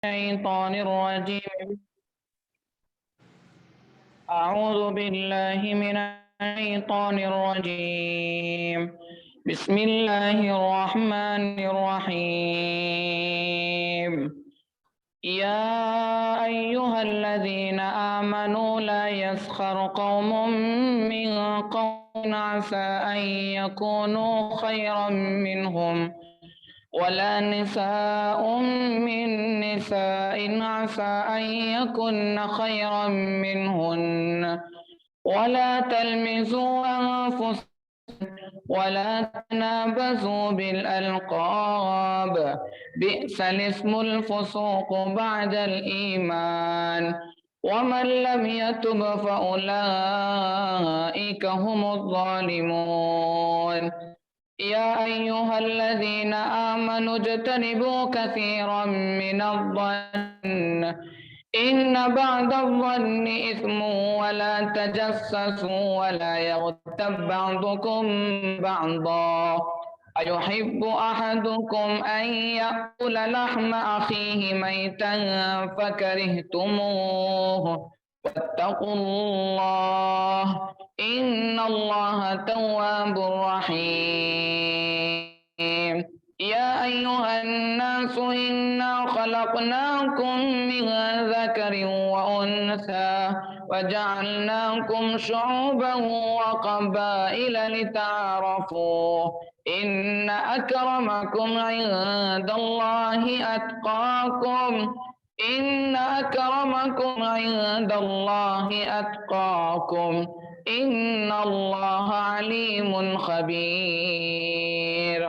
الشيطان الرجيم. أعوذ بالله من الشيطان الرجيم. بسم الله الرحمن الرحيم. يا أيها الذين آمنوا لا يسخر قوم من قوم عسى أن يكونوا خيرا منهم ولا نساء من نساء عسى أن يكن خيرا منهن ولا تلمزوا أنفسكم ولا تنابزوا بالألقاب بئس الاسم الفسوق بعد الإيمان ومن لم يتب فأولئك هم الظالمون. يا أيها الذين آمنوا اجتنبوا كثيرا من الظن إن بعد الظن إثم ولا تجسسوا ولا يغتب بعضكم بعضا أيحب أحدكم أن يأكل لحم أخيه ميتا فكرهتموه واتقوا الله إن الله تواب رحيم. يا أيها الناس إنا خلقناكم من ذكر وأنثى وجعلناكم شعوبا وقبائل لتعارفوا إن أكرمكم عند الله أتقاكم إن أكرمكم عند الله أتقاكم إن الله عليم خبير.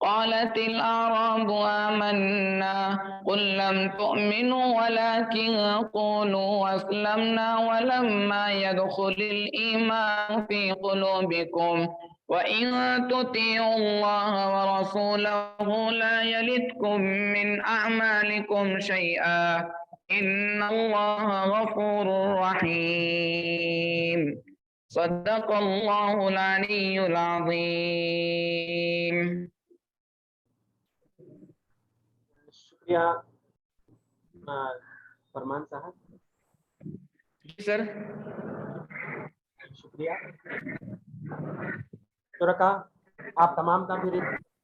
قالت الأعراب آمنا قل لم تؤمنوا ولكن قولوا أسلمنا ولما يدخل الإيمان في قلوبكم وإن تطيعوا الله ورسوله لا يلتكم من أعمالكم شيئا إن الله غفور رحيم. صدق الله العلي العظيم. شکریہ فرمان صاحب. جی سر. شکریہ. شرکا آپ تمام کا پھر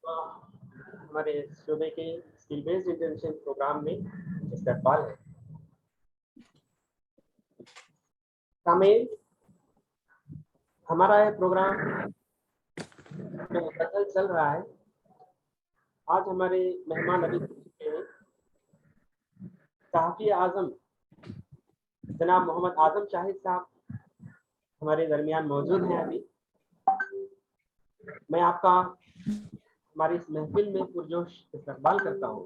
ہمارے شعبے کے اسکل بیسڈ انٹرنشپ پروگرام میں استقبال ہے. سامعین، ہمارا یہ پروگرام جو مسلسل چل رہا ہے، آج ہمارے مہمان ابھی صحافی اعظم جناب محمد اعظم شاہد صاحب ہمارے درمیان موجود ہیں. ابھی میں آپ کا ہماری اس محفل میں پرجوش استقبال کرتا ہوں.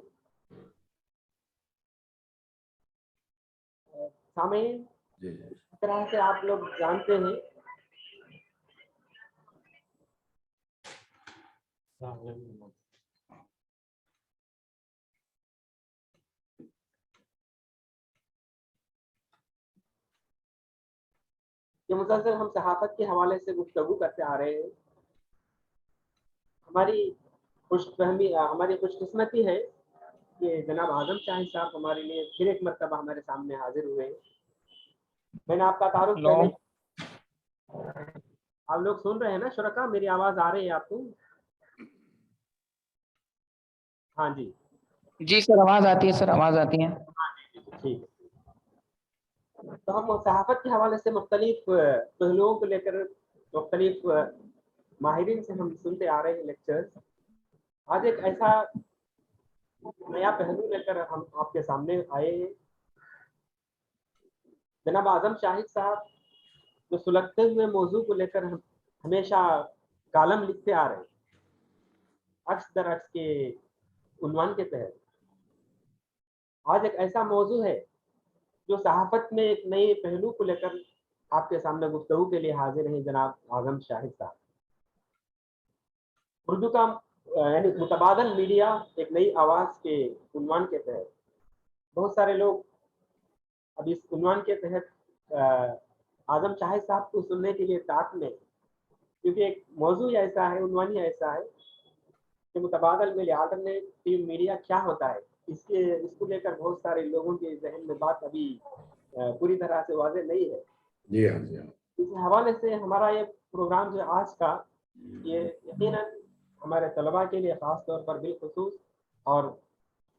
سامعین، اس طرح سے آپ لوگ جانتے ہیں کہ مسلسل ہم صحافت کے حوالے سے گفتگو کرتے آ رہے ہیں. ہماری خوش قسمتی ہے کہ جناب اعظم شاہد صاحب ہمارے لیے پھر ایک مرتبہ ہمارے سامنے حاضر ہوئے ہیں. میں نے آپ کا تعارف پہلے، آپ لوگ سن رہے ہیں نا شرکا؟ میری آواز آ رہی ہے آپ کو؟ ہاں جی جی سر، آواز آتی ہے سر، آواز آتی ہے. ٹھیک ہے. تو ہم صحافت کے حوالے سے مختلف پہلوؤں کو لے کر مختلف ماہرین سے ہم سنتے آ رہے ہیں لیکچرز. آج ایک ایسا نیا پہلو لے کر ہم آپ کے سامنے آئے ہیں. جناب اعظم شاہد صاحب جو سلگتے ہوئے موضوع کو لے کر ہمیشہ کالم لکھتے آ رہے ہیں عکس در عکس کے عنوان کے تحت. آج ایک ایسا موضوع ہے جو صحافت میں ایک نئے پہلو کو لے کر آپ کے سامنے گفتگو کے لیے حاضر ہیں جناب اعظم شاہد صاحب. اردو کا یعنی متبادل میڈیا ایک نئی آواز کے عنوان کے تحت بہت سارے لوگ اب اس عنوان کے تحت اعظم شاہد صاحب کو سننے کے لیے ساتھ میں، کیونکہ ایک موضوع ایسا ہے، عنوان ہی ایسا ہے کہ متبادل میڈیا، آلٹرنیٹیو میڈیا کیا ہوتا ہے، اس کو لے کر بہت سارے لوگوں کے ذہن میں بات ابھی پوری طرح سے واضح نہیں ہے. جی ہاں جی ہاں. اس حوالے سے ہمارا یہ پروگرام جو آج کا یہ یقیناً ہمارے طلباء کے لیے خاص طور پر بالخصوص اور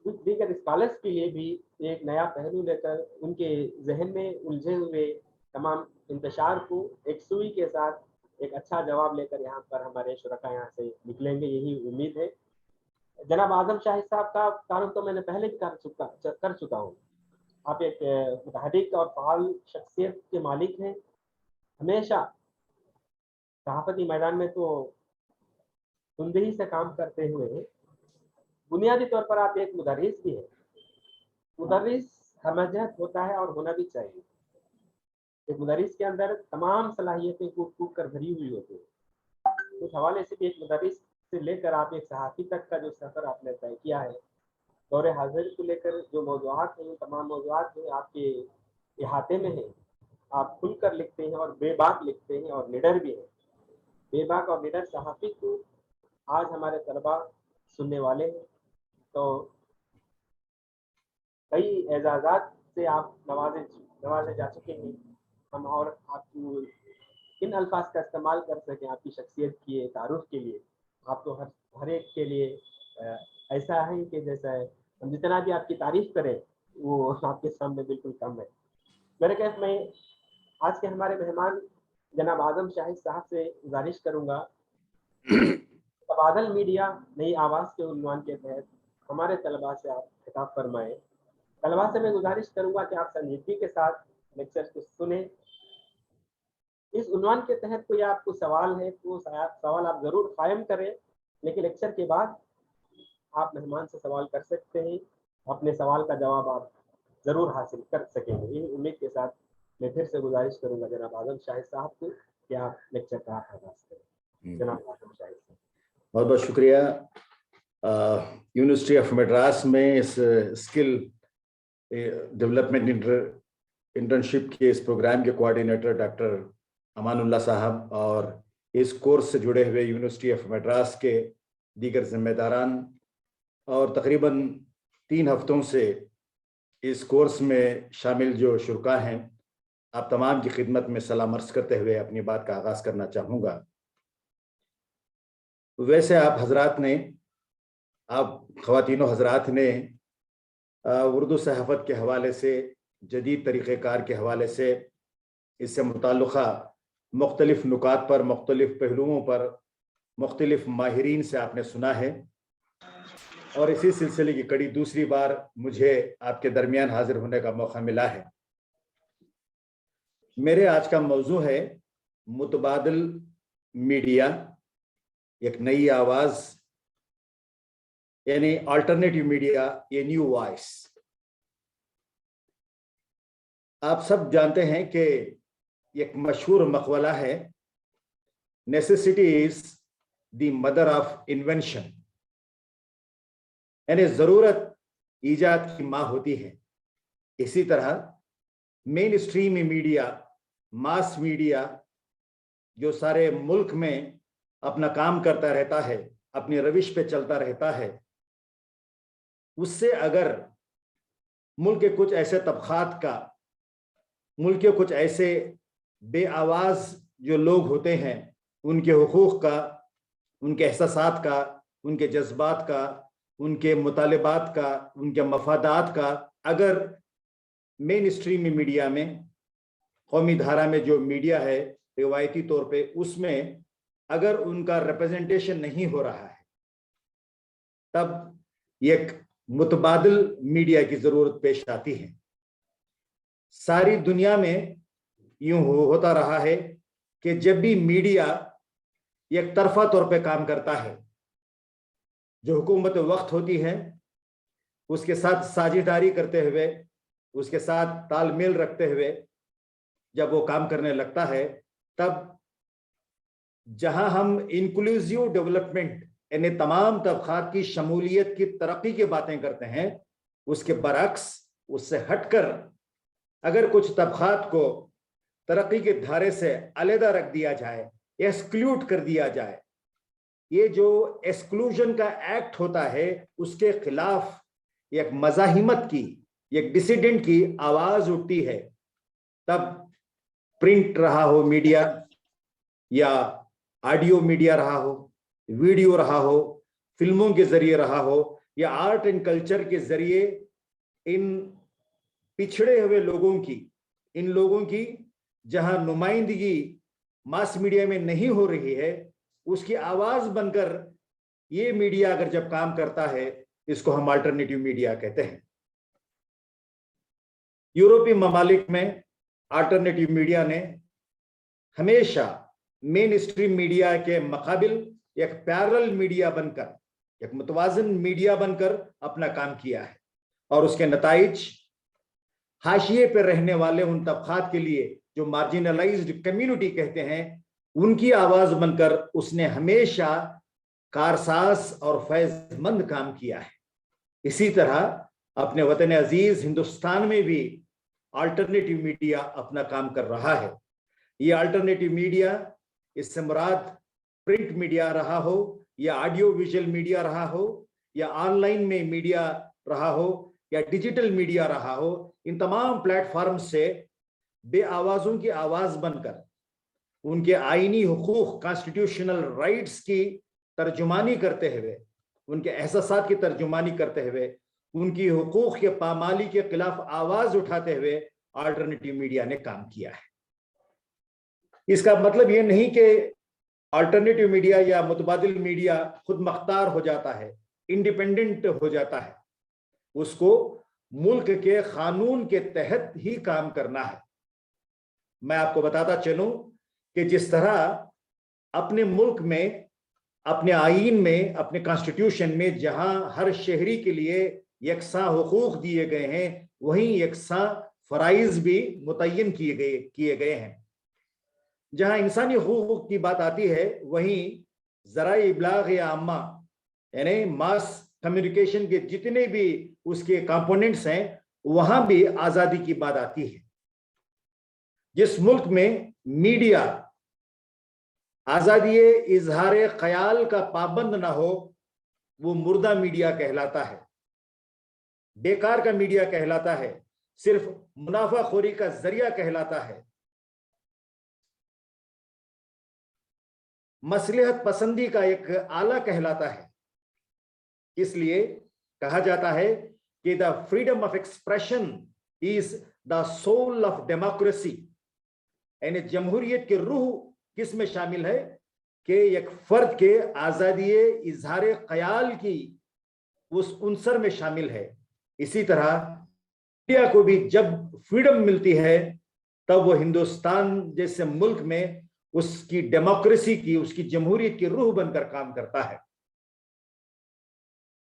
دیگر اسکالرس کے لیے بھی ایک نیا پہلو لے کر ان کے ذہن میں الجھے ہوئے تمام انتشار کو ایک سوئی کے ساتھ ایک اچھا جواب لے کر یہاں پر ہمارے شرکاء یہاں سے نکلیں گے, یہی امید ہے. جناب اعظم شاہد صاحب کا تعارف تو میں نے پہلے بھی کر چکا ہوں. آپ ایک متحرک اور فعال شخصیت کے مالک ہیں. ہمیشہ صحافتی میدان میں تو تندہی سے کام کرتے ہوئے بنیادی طور پر آپ ایک مدرس بھی ہیں. مدرس ہمجہت ہوتا ہے اور ہونا بھی چاہیے. ایک مدرس کے اندر تمام صلاحیتیں کوٹ کر بھری ہوئی ہوتی ہیں. اس حوالے سے بھی ایک مدرس سے لے کر آپ ایک صحافی تک کا جو سفر آپ نے طے کیا ہے, دور حاضر کو لے کر جو موضوعات ہیں, تمام موضوعات جو آپ کے احاطے میں ہیں, آپ کھل کر لکھتے ہیں اور بے باک لکھتے ہیں اور نڈر بھی ہیں. بے باک اور نڈر صحافی کو آج ہمارے طلباء سننے والے ہیں. تو کئی اعزازات سے آپ نوازے جا چکے ہیں. ہم اور آپ کو کن الفاظ کا استعمال کر سکیں آپ کی شخصیت کے تعارف کے لیے. آپ تو ہر ایک کے لیے ایسا ہے کہ جیسا ہے ہم جتنا بھی آپ کی تعریف کریں وہ آپ کے سامنے بالکل کم ہے. میرے کیس میں آج کے ہمارے مہمان جناب اعظم شاہد صاحب سے گزارش کروں گا, تبادل میڈیا نئی آواز کے عنوان کے تحت ہمارے طلباء سے آپ خطاب فرمائیں. طلباء سے میں گزارش کروں گا کہ آپ سنجیدگی کے ساتھ لیکچر کو سنیں. اس عنوان کے تحت کوئی آپ کو سوال ہے تو سوال آپ ضرور قائم کریں, لیکن لیکچر کے بعد آپ مہمان سے سوال کر سکتے ہیں. اپنے سوال کا جواب آپ ضرور حاصل کر سکیں گے. یہی امید کے ساتھ میں پھر سے گزارش کروں گا جناب اعظم شاہد صاحب کو کہ آپ لیکچر کا آغاز کریں. جناب اعظم شاہد صاحب. بہت بہت شکریہ. یونیورسٹی آف مڈراس میں اس اسکل ڈیولپمنٹ انٹرنشپ کے اس پروگرام کے کوآرڈینیٹر ڈاکٹر امان اللہ صاحب اور اس کورس سے جڑے ہوئے یونیورسٹی آف مڈراس کے دیگر ذمہ داران اور تقریباً 3 ہفتوں سے اس کورس میں شامل جو شرکاء ہیں, آپ تمام کی خدمت میں سلام عرض کرتے ہوئے اپنی بات کا آغاز کرنا چاہوں گا. ویسے آپ حضرات نے, آپ خواتین و حضرات نے اردو صحافت کے حوالے سے, جدید طریقہ کار کے حوالے سے, اس سے متعلقہ مختلف نکات پر, مختلف پہلوؤں پر مختلف ماہرین سے آپ نے سنا ہے. اور اسی سلسلے کی کڑی دوسری بار مجھے آپ کے درمیان حاضر ہونے کا موقع ملا ہے. میرے آج کا موضوع ہے متبادل میڈیا, ایک نئی آواز, یعنی آلٹرنیٹیو میڈیا, یہ نیو وائس. آپ سب جانتے ہیں کہ ایک مشہور مقولہ ہے, necessity is the mother of invention, یعنی ضرورت ایجاد کی ماں ہوتی ہے. اسی طرح مین اسٹریم میڈیا, ماس میڈیا جو سارے ملک میں اپنا کام کرتا رہتا ہے, اپنی روش پہ چلتا رہتا ہے, اس سے اگر ملک کے کچھ ایسے طبقات کا, ملک کے کچھ ایسے بے آواز جو لوگ ہوتے ہیں, ان کے حقوق کا, ان کے احساسات کا, ان کے جذبات کا, ان کے مطالبات کا, ان کے مفادات کا, اگر مین اسٹریم میڈیا میں, قومی دھارا میں جو میڈیا ہے روایتی طور پہ, اس میں اگر ان کا ریپرزنٹیشن نہیں ہو رہا ہے, تب ایک متبادل میڈیا کی ضرورت پیش آتی ہے. ساری دنیا میں یوں ہوتا رہا ہے کہ جب بھی میڈیا ایک طرفہ طور پہ کام کرتا ہے, جو حکومت وقت ہوتی ہے اس کے ساتھ ساجھیداری کرتے ہوئے, اس کے ساتھ تال میل رکھتے ہوئے جب وہ کام کرنے لگتا ہے, تب جہاں ہم انکلوزیو ڈیولپمنٹ, یعنی تمام طبقات کی شمولیت کی ترقی کی باتیں کرتے ہیں, اس کے برعکس, اس سے ہٹ کر اگر کچھ طبقات کو ترقی کے دھارے سے علیحدہ رکھ دیا جائے, ایکسکلوڈ کر دیا جائے, یہ جو ایکسکلوژن کا ایکٹ ہوتا ہے اس کے خلاف एक मज़ाहिमत की, एक डिसिडेंट की आवाज उठती है, तब प्रिंट रहा हो मीडिया या ऑडियो मीडिया रहा हो, वीडियो रहा हो, फिल्मों के जरिए रहा हो या आर्ट एंड कल्चर के जरिए, इन पिछड़े हुए लोगों की, इन लोगों की जहां नुमाइंदगी मास मीडिया में नहीं हो रही है, उसकी आवाज बनकर ये मीडिया अगर जब काम करता है, इसको हम अल्टरनेटिव मीडिया कहते हैं। यूरोपीय ममालिक में अल्टरनेटिव मीडिया ने हमेशा मेन स्ट्रीम मीडिया के मुकाबिल एक पैरेलल मीडिया बनकर, एक मुतवाज़िन मीडिया बनकर अपना काम किया है, और उसके नताइज हाशिए पर रहने वाले उन तबकात के लिए जो मार्जिनलाइज्ड कम्युनिटी कहते हैं, उनकी आवाज बनकर उसने हमेशा कारसाज और फैजमंद काम किया है। इसी तरह अपने वतन अजीज हिंदुस्तान में भी अल्टरनेटिव मीडिया अपना काम कर रहा है। ये अल्टरनेटिव मीडिया, इससे मुराद प्रिंट मीडिया रहा हो या ऑडियो विजुअल मीडिया रहा हो या ऑनलाइन में मीडिया रहा हो या डिजिटल मीडिया रहा हो, इन तमाम प्लेटफॉर्म से बे आवाजों की आवाज बनकर उनके आईनी हुकूक, कॉन्स्टिट्यूशनल राइट्स की तर्जुमानी करते हुए, उनके एहसासात की तर्जुमानी करते हुए, उनकी हुकूक के पामाली के खिलाफ आवाज उठाते हुए अल्टरनेटिव मीडिया ने काम किया है। इसका मतलब ये नहीं कि अल्टरनेटिव मीडिया या मुतबादिल मीडिया खुद मुख्तार हो जाता है, इंडिपेंडेंट हो जाता है। उसको मुल्क के कानून के तहत ही काम करना है। मैं आपको बताता चलूं कि जिस तरह अपने मुल्क में, अपने आईन में, अपने कॉन्स्टिट्यूशन में जहां हर शहरी के लिए यकसा हुकूक दिए गए हैं, वहीं यकसा फराइज भी मुतय्यन किए गए हैं। जहां इंसानी हुकूक की बात आती है, वहीं ज़राए इब्लाग या आम्मा यानी मास कम्युनिकेशन के जितने भी उसके कंपोनेंट्स हैं, वहां भी आजादी की बात आती है। जिस मुल्क में मीडिया आजादी इजहार ख्याल का पाबंद ना हो, वो मुर्दा मीडिया कहलाता है, बेकार का मीडिया कहलाता है, सिर्फ मुनाफाखोरी का जरिया कहलाता है, मसलहत पसंदी का एक आला कहलाता है। इसलिए कहा जाता है कि the freedom of expression is the soul of democracy, यानी जमहूरियत की रूह किस में शामिल है कि एक फर्द के आजादी इजहार ख्याल की उस उनसर में शामिल है। इसी तरह मीडिया को भी जब फ्रीडम मिलती है, तब वो हिंदुस्तान जैसे मुल्क में उसकी डेमोक्रेसी की, उसकी जमहूरियत की रूह बनकर काम करता है।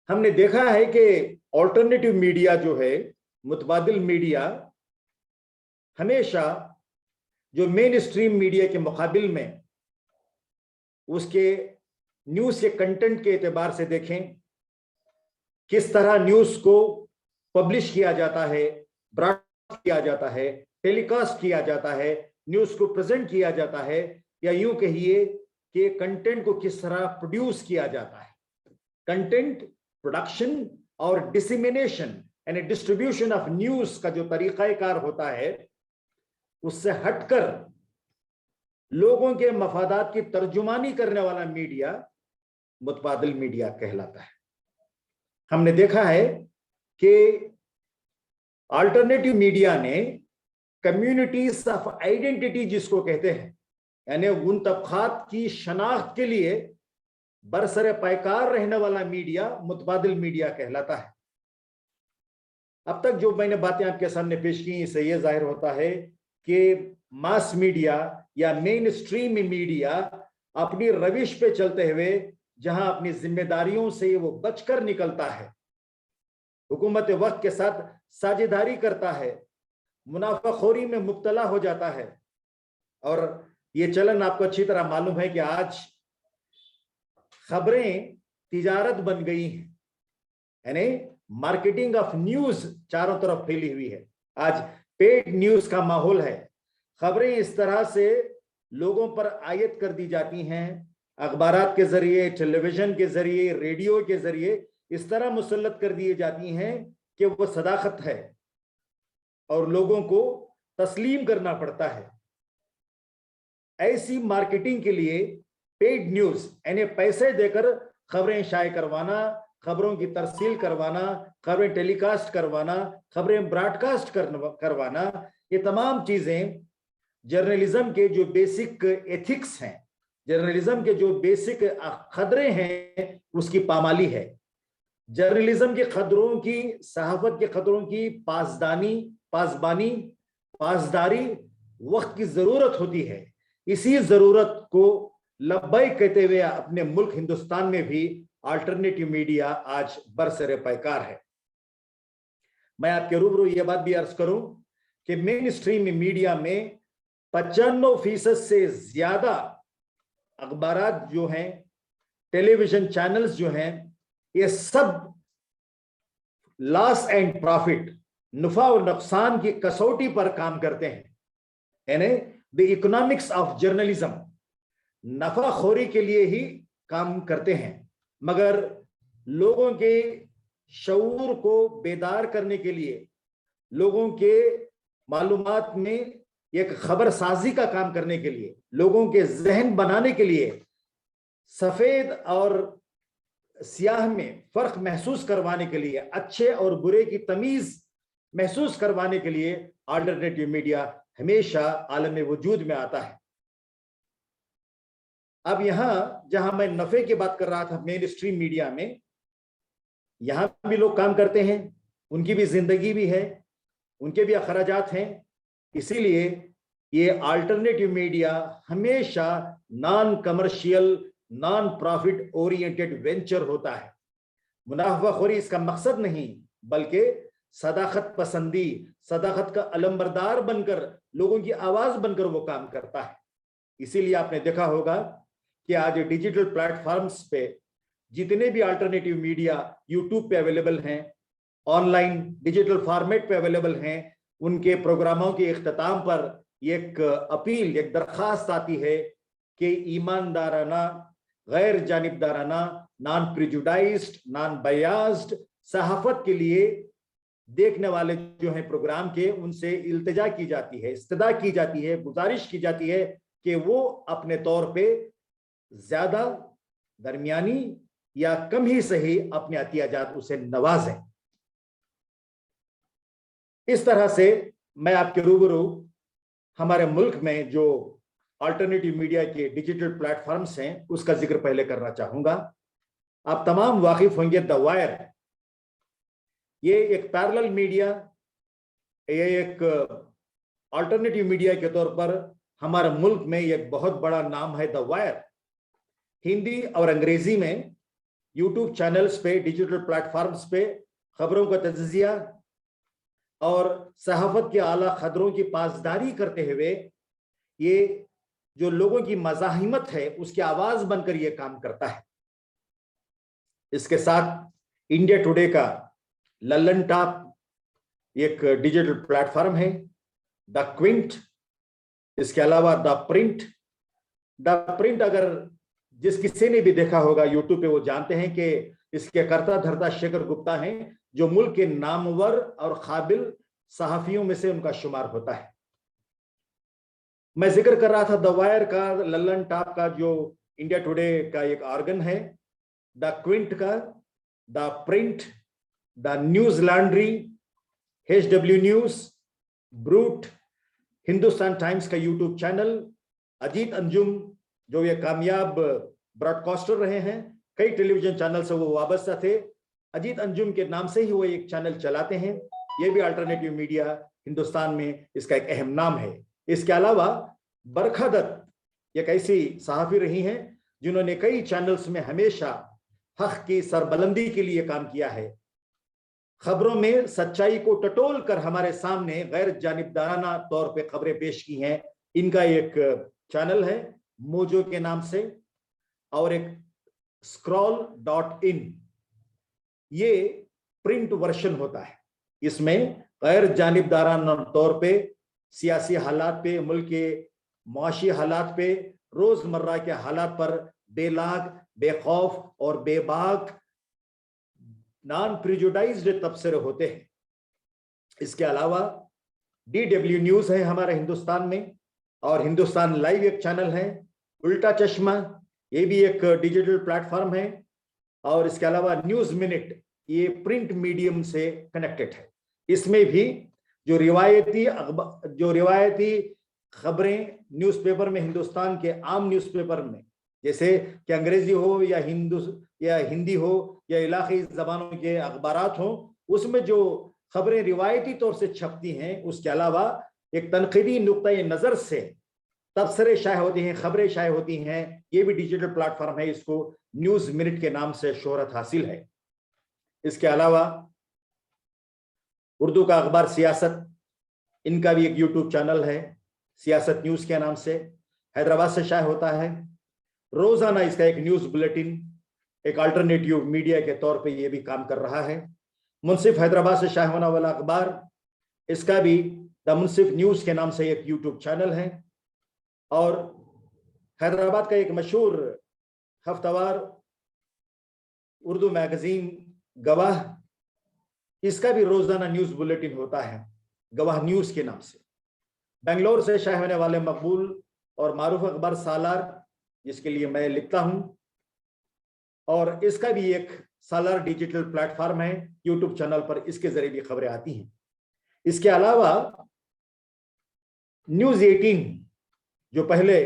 हमने देखा है कि ऑल्टरनेटिव मीडिया जो है, मुतबादिल मीडिया, हमेशा जो मेन स्ट्रीम मीडिया के मुकाबिल में उसके न्यूज़ के कंटेंट के एतबार से देखें, किस तरह न्यूज़ को पब्लिश किया जाता है, ब्रॉडकास्ट किया जाता है, टेलीकास्ट किया जाता है, न्यूज़ को प्रेजेंट किया जाता है, या यूं कहिए कि कंटेंट को किस तरह प्रोड्यूस किया जाता है। कंटेंट प्रोडक्शन और डिसिमिनेशन यानी डिस्ट्रीब्यूशन ऑफ न्यूज़ का जो तरीक़ाकार होता है, उससे हटकर लोगों के मफादात की तर्जुमानी करने वाला मीडिया मुतबादिल मीडिया कहलाता है। हमने देखा है कि अल्टरनेटिव मीडिया ने कम्युनिटीज ऑफ आइडेंटिटी जिसको कहते हैं, यानी उन तबकात की शनाख्त के लिए बरसरे पैकार रहने वाला मीडिया मुतबादिल मीडिया कहलाता है। अब तक जो मैंने बातें आपके सामने पेश की, इससे यह जाहिर होता है कि मास मीडिया या मेन स्ट्रीम मीडिया अपनी रविश पे चलते हुए जहां अपनी जिम्मेदारियों से वो बचकर निकलता है, हुकूमत वक्त के साथ साझेदारी करता है, मुनाफाखोरी में मुब्तला हो जाता है। और ये चलन आपको अच्छी तरह मालूम है कि आज खबरें तिजारत बन गई हैं, यानी मार्केटिंग ऑफ न्यूज चारों तरफ फैली हुई है। आज पेड न्यूज का माहौल है। खबरें इस तरह से लोगों पर आयत कर दी जाती हैं, अखबारात के जरिए, टेलीविजन के जरिए, रेडियो के जरिए इस तरह मुसल्लत कर दी जाती हैं کہ وہ صداقت ہے اور لوگوں کو تسلیم کرنا پڑتا ہے. ایسی مارکیٹنگ کے لیے پیڈ نیوز یعنی پیسے دے کر خبریں شائع کروانا، خبروں کی ترسیل کروانا، خبریں ٹیلی کاسٹ کروانا، خبریں براڈ کاسٹ کروانا، یہ تمام چیزیں جرنلزم کے جو بیسک ایتھکس ہیں، جرنلزم کے جو بیسک خطرے ہیں، اس کی پامالی ہے. جرنلزم کے خطروں کی، صحافت کے خطروں کی پاسداری وقت کی ضرورت ہوتی ہے. اسی ضرورت کو لبیک کہتے ہوئے اپنے ملک ہندوستان میں بھی آلٹرنیٹیو میڈیا آج برسر پیکار ہے. میں آپ کے روبرو یہ بات بھی عرض کروں کہ مین اسٹریم میڈیا میں 95% سے زیادہ اخبارات جو ہیں، ٹیلی ویژن چینلز جو ہیں، یہ سب لاس اینڈ پروفٹ، نفع و نقصان کی کسوٹی پر کام کرتے ہیں. یعنی دی اکنامکس آف جرنلزم، نفع خوری کے لیے ہی کام کرتے ہیں، مگر لوگوں کے شعور کو بیدار کرنے کے لیے، لوگوں کے معلومات میں ایک خبر سازی کا کام کرنے کے لیے، لوگوں کے ذہن بنانے کے لیے، سفید اور سیاہ میں فرق محسوس کروانے کے لیے، اچھے اور برے کی تمیز محسوس کروانے کے لیے آلٹرنیٹیو میڈیا ہمیشہ عالم وجود میں آتا ہے. اب یہاں جہاں میں نفع کی بات کر رہا تھا مین اسٹریم میڈیا میں، یہاں بھی لوگ کام کرتے ہیں، ان کی بھی زندگی بھی ہے، ان کے بھی اخراجات ہیں. اسی لیے یہ آلٹرنیٹیو میڈیا ہمیشہ non commercial, non profit oriented venture ہوتا ہے. منافع خوری اس کا مقصد نہیں، بلکہ صداقت پسندی، صداقت کا علمبردار بن کر، لوگوں کی آواز بن کر وہ کام کرتا ہے. اسی لیے آپ نے دیکھا ہوگا کہ آج ڈیجیٹل پلیٹ فارمز پہ جتنے بھی آلٹرنیٹیو میڈیا یوٹیوب پہ اویلیبل ہیں، آن لائن ڈیجیٹل فارمیٹ پہ اویلیبل ہیں، ان کے پروگراموں کے اختتام پر ایک اپیل، ایک درخواست آتی ہے کہ ایماندارانہ، غیر جانبدارانہ، نان پریجوڈائزڈ، نان بایاسڈ صحافت کے لیے دیکھنے والے جو ہیں پروگرام کے، ان سے التجا کی جاتی ہے، استدعا کی جاتی ہے، گزارش کی جاتی ہے کہ وہ اپنے طور پہ زیادہ، درمیانی یا کم ہی صحیح اپنے عطیہ جات اسے نوازیں. اس طرح سے میں آپ کے روبرو ہمارے ملک میں جو آلٹرنیٹیو میڈیا کے ڈیجیٹل پلیٹ فارمز ہیں اس کا ذکر پہلے کرنا چاہوں گا. آپ تمام واقف ہوں گے دا وائر. یہ ایک پیرلل میڈیا، یہ ایک آلٹرنیٹیو میڈیا کے طور پر ہمارے ملک میں ایک بہت بڑا نام ہے دا وائر. ہندی اور انگریزی میں یوٹیوب چینلز پہ، ڈیجیٹل پلیٹ فارمز پہ خبروں کا تجزیہ اور صحافت کے اعلیٰ خطروں کی پاسداری کرتے ہوئے یہ جو لوگوں کی مزاحمت ہے اس کی آواز بن کر یہ کام کرتا ہے. اس کے ساتھ انڈیا ٹوڈے کا للن ٹاپ ایک ڈیجیٹل پلیٹ فارم ہے، دا کوئنٹ. اس کے علاوہ دا پرنٹ اگر جس کسی نے بھی دیکھا ہوگا یوٹیوب پہ وہ جانتے ہیں کہ اس کے کرتا دھرتا شیکھر گپتا ہیں جو ملک کے نامور اور قابل صحافیوں میں سے ان کا شمار ہوتا ہے. میں ذکر کر رہا تھا دا وائر کا، للن ٹاپ کا جو انڈیا ٹوڈے کا ایک آرگن ہے، دا کوئنٹ کا، the Print, the News Laundry, HW news, Brut, Hindustan Times کا یوٹیوب چینل، اجیت انجم جو یہ کامیاب براڈ کاسٹر رہے ہیں، کئی ٹیلی ویژن چینل سے وہ وابستہ تھے، اجیت انجم کے نام سے ہی وہ ایک چینل چلاتے ہیں. یہ بھی آلٹرنیٹیو میڈیا ہندوستان میں اس کا ایک اہم نام ہے. اس کے علاوہ برکھا دت ایک ایسی صحافی رہی ہیں جنہوں نے کئی چینلز میں ہمیشہ حق کی سربلندی کے لیے کام کیا ہے، خبروں میں سچائی کو ٹٹول کر ہمارے سامنے غیر جانبدارانہ طور پہ خبریں پیش کی ہیں. ان کا ایک چینل ہے موجو کے نام سے، اور ایک scroll.in، یہ پرنٹ ورشن ہوتا ہے. اس میں غیر جانبدارانہ طور پہ سیاسی حالات پہ، ملک کے معاشی حالات پہ، روزمرہ کے حالات پر بے لاگ، بے خوف اور بے باک نان پریجوڈائزڈ تبصرے ہوتے ہیں. اس کے علاوہ DW نیوز ہے ہمارے ہندوستان میں, اور ہندوستان لائیو ایک چینل ہے, الٹا چشمہ یہ بھی ایک ڈیجیٹل پلیٹ فارم ہے, اور اس کے علاوہ نیوز منٹ یہ پرنٹ میڈیم سے کنیکٹڈ ہے. اس میں بھی جو روایتی خبریں نیوز پیپر میں, ہندوستان کے عام نیوز پیپر میں, جیسے کہ انگریزی ہو یا ہندی ہو یا علاقائی زبانوں کے اخبارات ہوں, اس میں جو خبریں روایتی طور سے چھپتی ہیں, اس کے علاوہ ایک تنقیدی نقطۂ نظر سے تبصرے شائع ہوتے ہیں, خبریں شائع ہوتی ہیں, یہ بھی ڈیجیٹل پلیٹ فارم ہے, اس کو نیوز منٹ کے نام سے شہرت حاصل ہے. اس کے علاوہ اردو کا اخبار سیاست, ان کا بھی ایک یوٹیوب چینل ہے سیاست نیوز کے نام سے, حیدرآباد سے شائع ہوتا ہے. روزانہ اس کا ایک نیوز بلیٹن ایک الٹرنیٹیو میڈیا کے طور پہ یہ بھی کام کر رہا ہے. منصف حیدرآباد سے شائع ہونے والا اخبار, اس کا بھی دا منصف نیوز کے نام سے ایک یوٹیوب چینل ہے. اور حیدرآباد کا ایک مشہور ہفتہ وار اردو میگزین گواہ, اس کا بھی روزانہ نیوز بلیٹن ہوتا ہے گواہ نیوز کے نام سے. بنگلور سے شائع ہونے والے مقبول اور معروف اخبار سالار, جس کے لیے میں لکھتا ہوں, اور اس کا بھی ایک سالار ڈیجیٹل پلیٹ فارم ہے, یوٹیوب چینل پر اس کے ذریعے بھی خبریں آتی ہیں. اس کے علاوہ نیوز 18 جو پہلے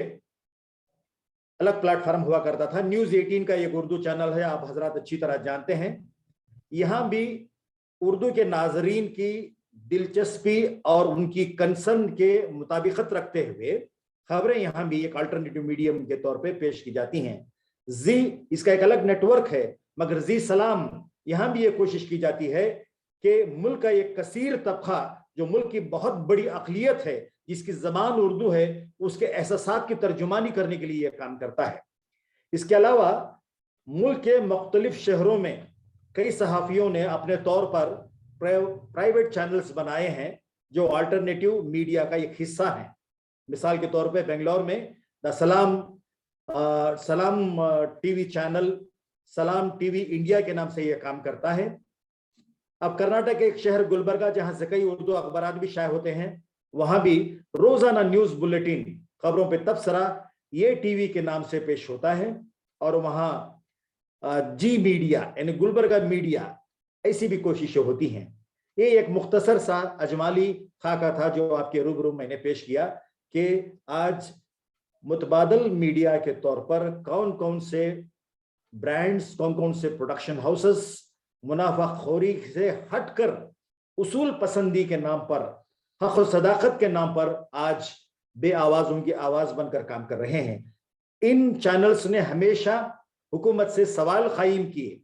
الگ پلیٹ فارم ہوا کرتا تھا, نیوز 18 کا ایک اردو چینل ہے, آپ حضرات اچھی طرح جانتے ہیں. یہاں بھی اردو کے ناظرین کی دلچسپی اور ان کی کنسرن کے مطابقت رکھتے ہوئے خبریں یہاں بھی ایک الٹرنیٹیو میڈیم کے طور پہ پیش کی جاتی ہیں. زی اس کا ایک الگ نیٹ ورک ہے, مگر زی سلام یہاں بھی یہ کوشش کی جاتی ہے کہ ملک کا ایک کثیر طبقہ جو ملک کی بہت بڑی اقلیت ہے, جس کی زبان اردو ہے, اس کے احساسات کی ترجمانی کرنے کے لیے یہ کام کرتا ہے. اس کے علاوہ ملک کے مختلف شہروں میں کئی صحافیوں نے اپنے طور پر پرائیویٹ چینلز بنائے ہیں جو آلٹرنیٹیو میڈیا کا ایک حصہ ہیں. مثال کے طور پہ بنگلور میں دا سلام ٹی وی چینل, سلام ٹی وی انڈیا کے نام سے یہ کام کرتا ہے. اب کرناٹک کے ایک شہر گلبرگہ, جہاں سے کئی اردو اخبارات بھی شائع ہوتے ہیں, وہاں بھی روزانہ نیوز بلیٹن خبروں پہ تبصرہ یہ ٹی وی کے نام سے پیش ہوتا ہے. اور وہاں جی میڈیا یعنی گلبرگہ میڈیا, ایسی بھی کوششیں ہوتی ہیں. یہ ایک مختصر سا اجمالی خاکہ تھا جو آپ کے روبرو میں نے پیش کیا کہ آج متبادل میڈیا کے طور پر کون کون سے برانڈز, کون کون سے پروڈکشن ہاؤسز منافع خوری سے ہٹ کر اصول پسندی کے نام پر, حق و صداقت کے نام پر آج بے آوازوں کی آواز بن کر کام کر رہے ہیں. ان چینلز نے ہمیشہ حکومت سے سوال قائم کیے,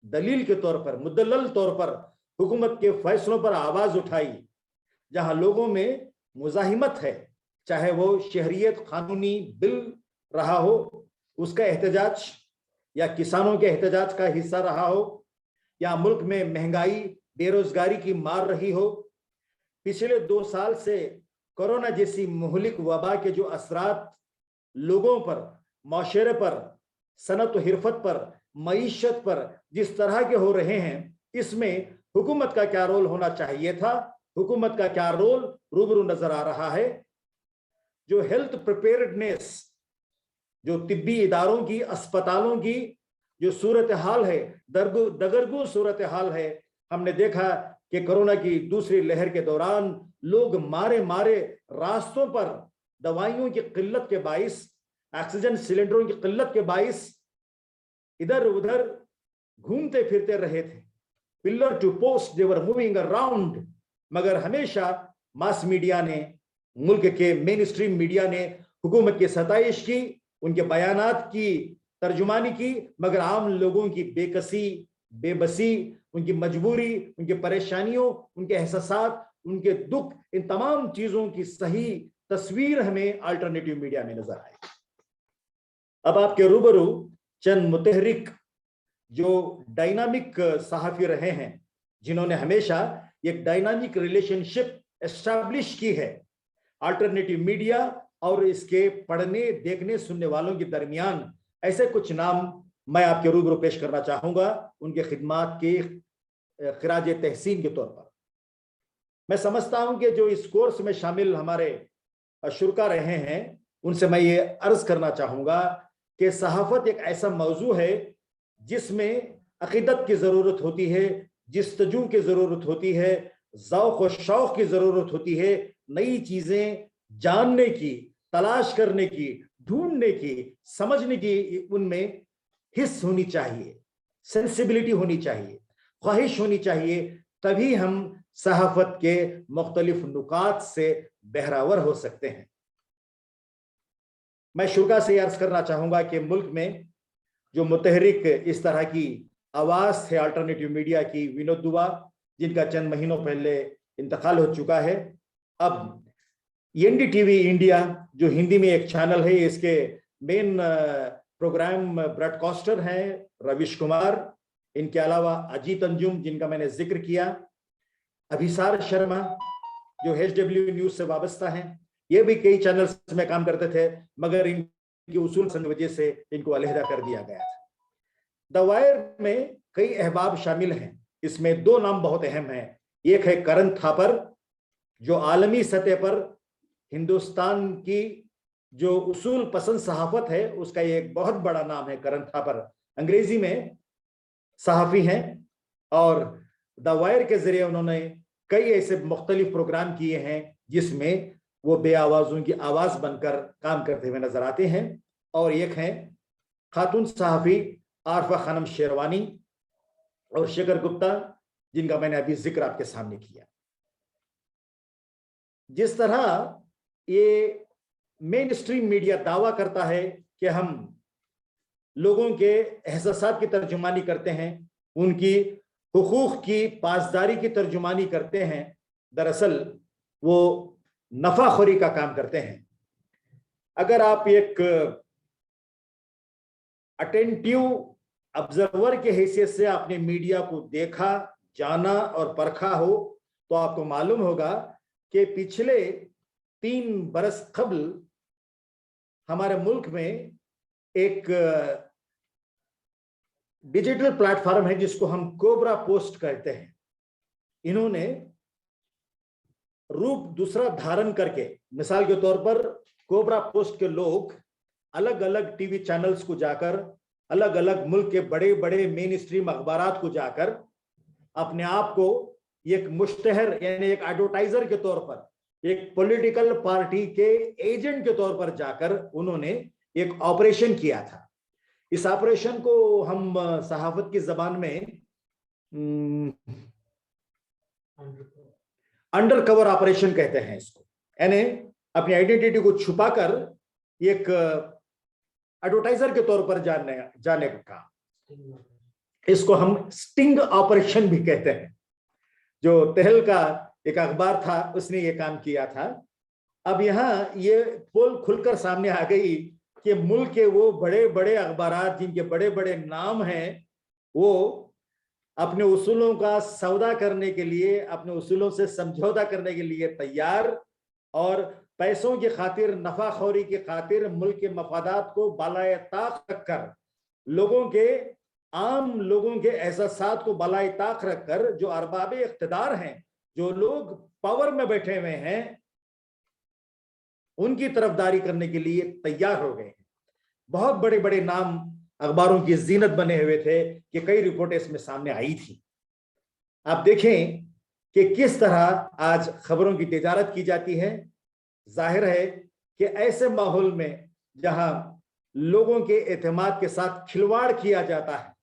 دلیل کے طور پر, مدلل طور پر حکومت کے فیصلوں پر آواز اٹھائی. جہاں لوگوں میں مزاحمت ہے, چاہے وہ شہریت قانونی بل رہا ہو اس کا احتجاج, یا کسانوں کے احتجاج کا حصہ رہا ہو, یا ملک میں مہنگائی بے روزگاری کی مار رہی ہو. پچھلے 2 سال سے کورونا جیسی مہلک وبا کے جو اثرات لوگوں پر, معاشرے پر, صنعت و حرفت پر, معیشت پر جس طرح کے ہو رہے ہیں, اس میں حکومت کا کیا رول ہونا چاہیے تھا, حکومت کا کیا رول روبرو نظر آ رہا ہے. جو ہیلتھ پریپیئرڈنیس, جو طبی اداروں کی, اسپتالوں کی جو صورتحال ہے, دگرگوں صورتحال ہے, ہم نے دیکھا کہ کورونا کی دوسری لہر کے دوران لوگ مارے راستوں پر دوائیوں کی قلت کے باعث, آکسیجن سلنڈروں کی قلت کے باعث ادھر ادھر گھومتے پھرتے رہے تھے. Pillar to post they were moving around. مگر ہمیشہ ماس میڈیا نے, ملک کے مین اسٹریم میڈیا نے حکومت کی ستائش کی, ان کے بیانات کی ترجمانی کی, مگر عام لوگوں کی بے کسی, بے بسی, ان کی مجبوری, ان کی پریشانیوں, ان کے احساسات, ان کے دکھ, ان تمام چیزوں کی صحیح تصویر ہمیں الٹرنیٹیو میڈیا میں نظر آئی. اب آپ کے روبرو چند متحرک جو ڈائنامک صحافی رہے ہیں, جنہوں نے ہمیشہ ایک ڈائنامک ریلیشن شپ اسٹیبلش کی ہے الٹرنیٹیو میڈیا اور اس کے پڑھنے, دیکھنے, سننے والوں کے درمیان. ایسے کچھ نام میں آپ کے روبرو پیش کرنا چاہوں گا ان کے خدمات کے خراج تحسین کے طور پر. मैं समझता हूं कि जो इस कोर्स में शामिल हमारे शुरका रहे हैं उनसे मैं ये अर्ज करना चाहूंगा कि सहाफत एक ऐसा मौजू है जिसमें अकीदत की जरूरत होती है, जिस्तजू की जरूरत होती है, ज़ौक़ और शौक़ की जरूरत होती है, नई चीजें जानने की, तलाश करने की, ढूंढने की, समझने की उनमें हिस्स होनी चाहिए, सेंसिबिलिटी होनी चाहिए, ख्वाहिश होनी चाहिए, तभी हम सहाफत के मुख्तलिफ नुकात से बहरावर हो सकते हैं। मैं शुरा से अर्ज करना चाहूंगा कि मुल्क में जो मुतहरिक इस तरह की आवाज थे अल्टरनेटिव मीडिया की, विनोद दुआ, जिनका चंद महीनों पहले इंतकाल हो चुका है, अब एनडीटीवी इंडिया जो हिंदी में एक चैनल है, इसके मेन प्रोग्राम ब्रॉडकास्टर हैं रविश कुमार, इनके अलावा अजीत अंजुम जिनका मैंने जिक्र किया, अभिसार शर्मा जो HW न्यूज से वाबस्ता हैं, ये भी कई चैनल्स में काम करते थे मगर इनकी उसूल की वजह से इनको अलहदा कर दिया गया था। द वायर में कई अहबाब शामिल हैं, इसमें दो नाम बहुत अहम हैं। एक है करण थापर जो आलमी सतह पर हिंदुस्तान की जो उसूल पसंद सहाफत है उसका एक बहुत बड़ा नाम है करण थापर, अंग्रेजी में सहाफी हैं और द वायर के जरिए उन्होंने कई ऐसे मुख्तलिफ प्रोग्राम किए हैं जिसमें वो बे आवाजों की आवाज बनकर काम करते हुए नजर आते हैं। और एक हैं खातून सहाफी आरफा खानम शेरवानी और शेखर गुप्ता जिनका मैंने अभी जिक्र आपके सामने किया। जिस तरह ये मेन स्ट्रीम मीडिया दावा करता है कि हम लोगों के एहसासात की तर्जुमानी करते हैं, उनकी हुकूक की पासदारी की तर्जुमानी करते हैं, दरअसल वो नफाखोरी का काम करते हैं। अगर आप एक अटेंटिव ऑब्जर्वर के हैसियत से आपने मीडिया को देखा, जाना और परखा हो तो आपको मालूम होगा कि पिछले 3 बरस कबल हमारे मुल्क में एक डिजिटल प्लेटफॉर्म है जिसको हम कोबरा पोस्ट कहते हैं। इन्होंने रूप दूसरा धारण करके, मिसाल के तौर पर कोबरा पोस्ट के लोग अलग अलग टीवी चैनल्स को जाकर, अलग अलग मुल्क के बड़े बड़े मेन स्ट्रीम अखबारात को जाकर अपने आप को एक मुश्तहर यानी एक एडवर्टाइजर के तौर पर, एक पॉलिटिकल पार्टी के एजेंट के तौर पर जाकर उन्होंने एक ऑपरेशन किया था। इस ऑपरेशन को हम सहाफत की जबान में अंडर कवर ऑपरेशन कहते हैं इसको, यानी अपनी आइडेंटिटी को छुपाकर एक एडवर्टाइजर के तौर पर जाने का, इसको हम स्टिंग ऑपरेशन भी कहते हैं। जो तहल का एक अखबार था उसने ये काम किया था। अब यहाँ ये पोल खुलकर सामने आ गई कि मुल्क के वो बड़े बड़े अखबारात जिनके बड़े बड़े नाम हैं, वो अपने उसूलों का सौदा करने के लिए, अपने उसूलों से समझौता करने के लिए तैयार और पैसों की खातिर, नफाखोरी की खातिर मुल्क के मफादात को बालाए ताक रखकर, लोगों के आम लोगों के एहसासात को बालाए ताक रखकर जो अरबाबे इख्तिदार हैं, जो लोग पावर में बैठे हुए हैं, उनकी तरफदारी करने के लिए तैयार हो गए हैं। बहुत बड़े बड़े नाम अखबारों की जीनत बने हुए थे कि कई रिपोर्टें इसमें सामने आई थी। आप देखें कि किस तरह आज खबरों की तिजारत की जाती है। जाहिर है कि ऐसे माहौल में जहां लोगों के एतमाद के साथ खिलवाड़ किया जाता है,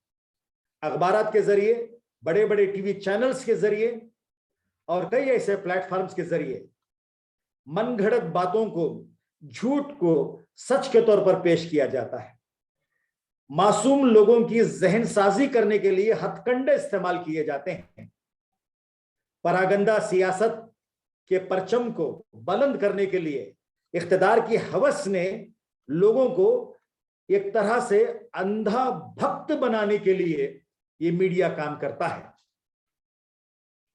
अखबारात के जरिए, बड़े बड़े टीवी चैनल्स के जरिए और कई ऐसे प्लेटफॉर्म्स के जरिए मनगढ़ंत बातों को, झूठ को सच के तौर पर पेश किया जाता है। मासूम लोगों की जहन साजी करने के लिए हथकंडे इस्तेमाल किए जाते हैं। परागंदा सियासत के परचम को बुलंद करने के लिए इख्तिदार की हवस ने लोगों को एक तरह से अंधा भक्त बनाने के लिए ये मीडिया काम करता है।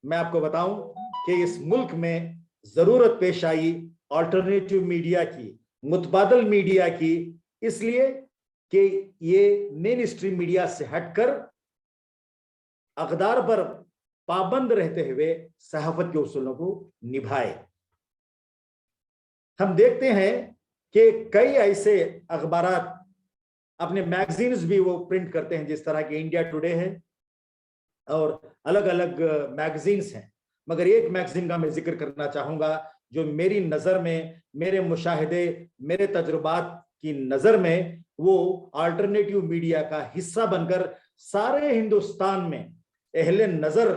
मैं आपको बताऊं कि इस मुल्क में जरूरत पेश आई अल्टरनेटिव मीडिया की, मुतबादल मीडिया की, इसलिए कि ये मेन स्ट्रीम मीडिया से हटकर अकदार पर पाबंद रहते हुए सहाफत के उसूलों को निभाए। हम देखते हैं कि कई ऐसे अखबारात अपने मैगजीन्स भी वो प्रिंट करते हैं, जिस तरह के इंडिया टुडे है और अलग अलग मैगजीन्स हैं, मगर एक मैगजीन का मैं जिक्र करना चाहूंगा जो मेरी नजर में, मेरे मुशाहिदे, मेरे तजुर्बात की नजर में वो अल्टरनेटिव मीडिया का हिस्सा बनकर सारे हिंदुस्तान में अहले नजर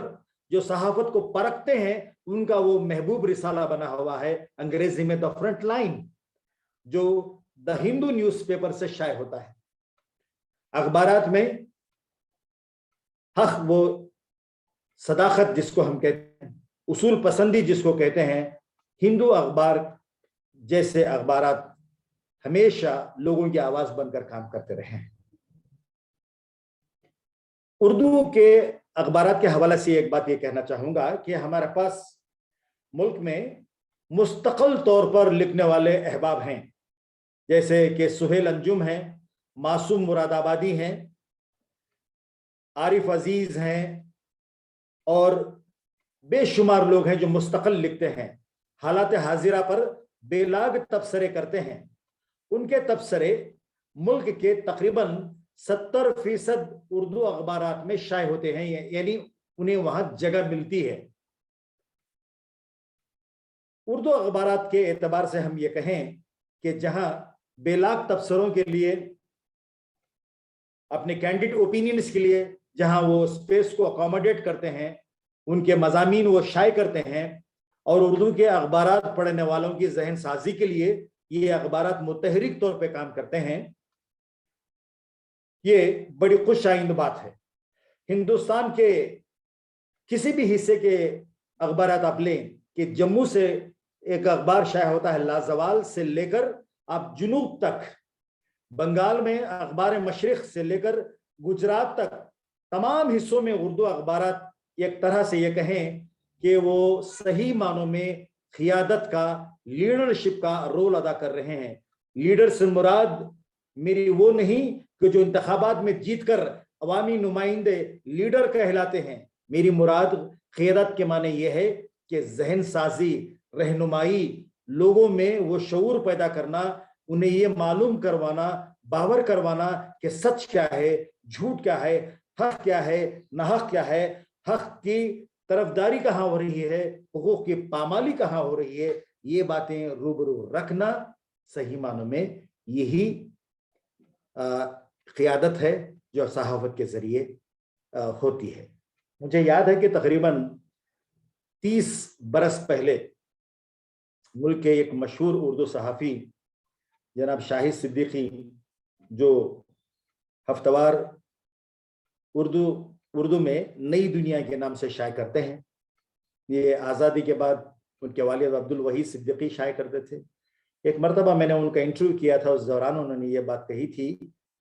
जो सहाफत को परखते हैं उनका वो महबूब रिसाला बना हुआ है, अंग्रेजी में द फ्रंट लाइन, जो द हिंदू न्यूज़पेपर से शाये होता है। अखबारात में हक वो सदाकत जिसको हम कहते हैं, उसूल पसंदी जिसको कहते हैं, हिंदू अखबार जैसे अखबारात हमेशा लोगों की आवाज बनकर काम करते रहे हैं। उर्दू के अखबारात के हवाले से एक बात ये कहना चाहूंगा कि हमारे पास मुल्क में मुस्तकिल तौर पर लिखने वाले अहबाब हैं, जैसे कि सुहेल अंजुम हैं, मासूम मुरादाबादी हैं, आरिफ अजीज हैं और बेशुमार लोग हैं जो मुस्तकिल लिखते हैं, हालात हाजिरा पर बेलाग तबसरे करते हैं। उनके तबसरे मुल्क के तकरीबन 70% उर्दू अखबारात में शाये होते हैं, यानी उन्हें वहां जगह मिलती है। उर्दू अखबारात के एतबार से हम ये कहें कि जहां बेलाग तबसरों के लिए, अपने कैंडिड ओपिनियंस के लिए जहां वो स्पेस को अकोमोडेट करते हैं, उनके मजामीन वो शाये करते हैं और उर्दू के अखबारात पढ़ने वालों की जहन साजी के लिए ये अखबारात मुतहरिक तौर पे काम करते हैं, ये बड़ी खुश आइंद बात है। हिंदुस्तान के किसी भी हिस्से के अखबारात आप लें कि जम्मू से एक अखबार शाये होता है लाजवाल से लेकर आप जुनूब तक, बंगाल में अखबार मशरिक से लेकर गुजरात तक, तमाम हिस्सों में उर्दू अखबारात एक तरह से ये कहें कि वो सही मानों में क़ियादत का, लीडरशिप का रोल अदा कर रहे हैं। लीडर से मुराद मेरी वो नहीं कि जो इंतखाबात में जीतकर अवामी नुमाइंदे लीडर कहलाते हैं, मेरी मुराद क़ियादत के माने ये है कि जहन साजी, रहनुमाई, लोगों में वो शऊर पैदा करना, उन्हें ये मालूम करवाना, बावर करवाना कि सच क्या है, झूठ क्या है, हक क्या है, नाहक क्या है, हक की तरफदारी कहाँ हो रही है, हुकूक की पामाली कहाँ हो रही है, ये बातें रूबरू रखना सही मानों में यही क़ियादत है जो सहाफत के जरिए होती है। मुझे याद है कि तकरीबन 30 बरस पहले मुल्क के एक मशहूर उर्दू सहाफ़ी जनाब शाहिद सिद्दीकी, जो हफ्तावार उर्दू में नई दुनिया के नाम से शाये करते हैं, ये आज़ादी के बाद उनके वालिद अब्दुल वहीद सिद्दीकी शाये करते थे। एक मरतबा मैंने उनका इंटरव्यू किया था, उस दौरान उन्होंने ये बात कही थी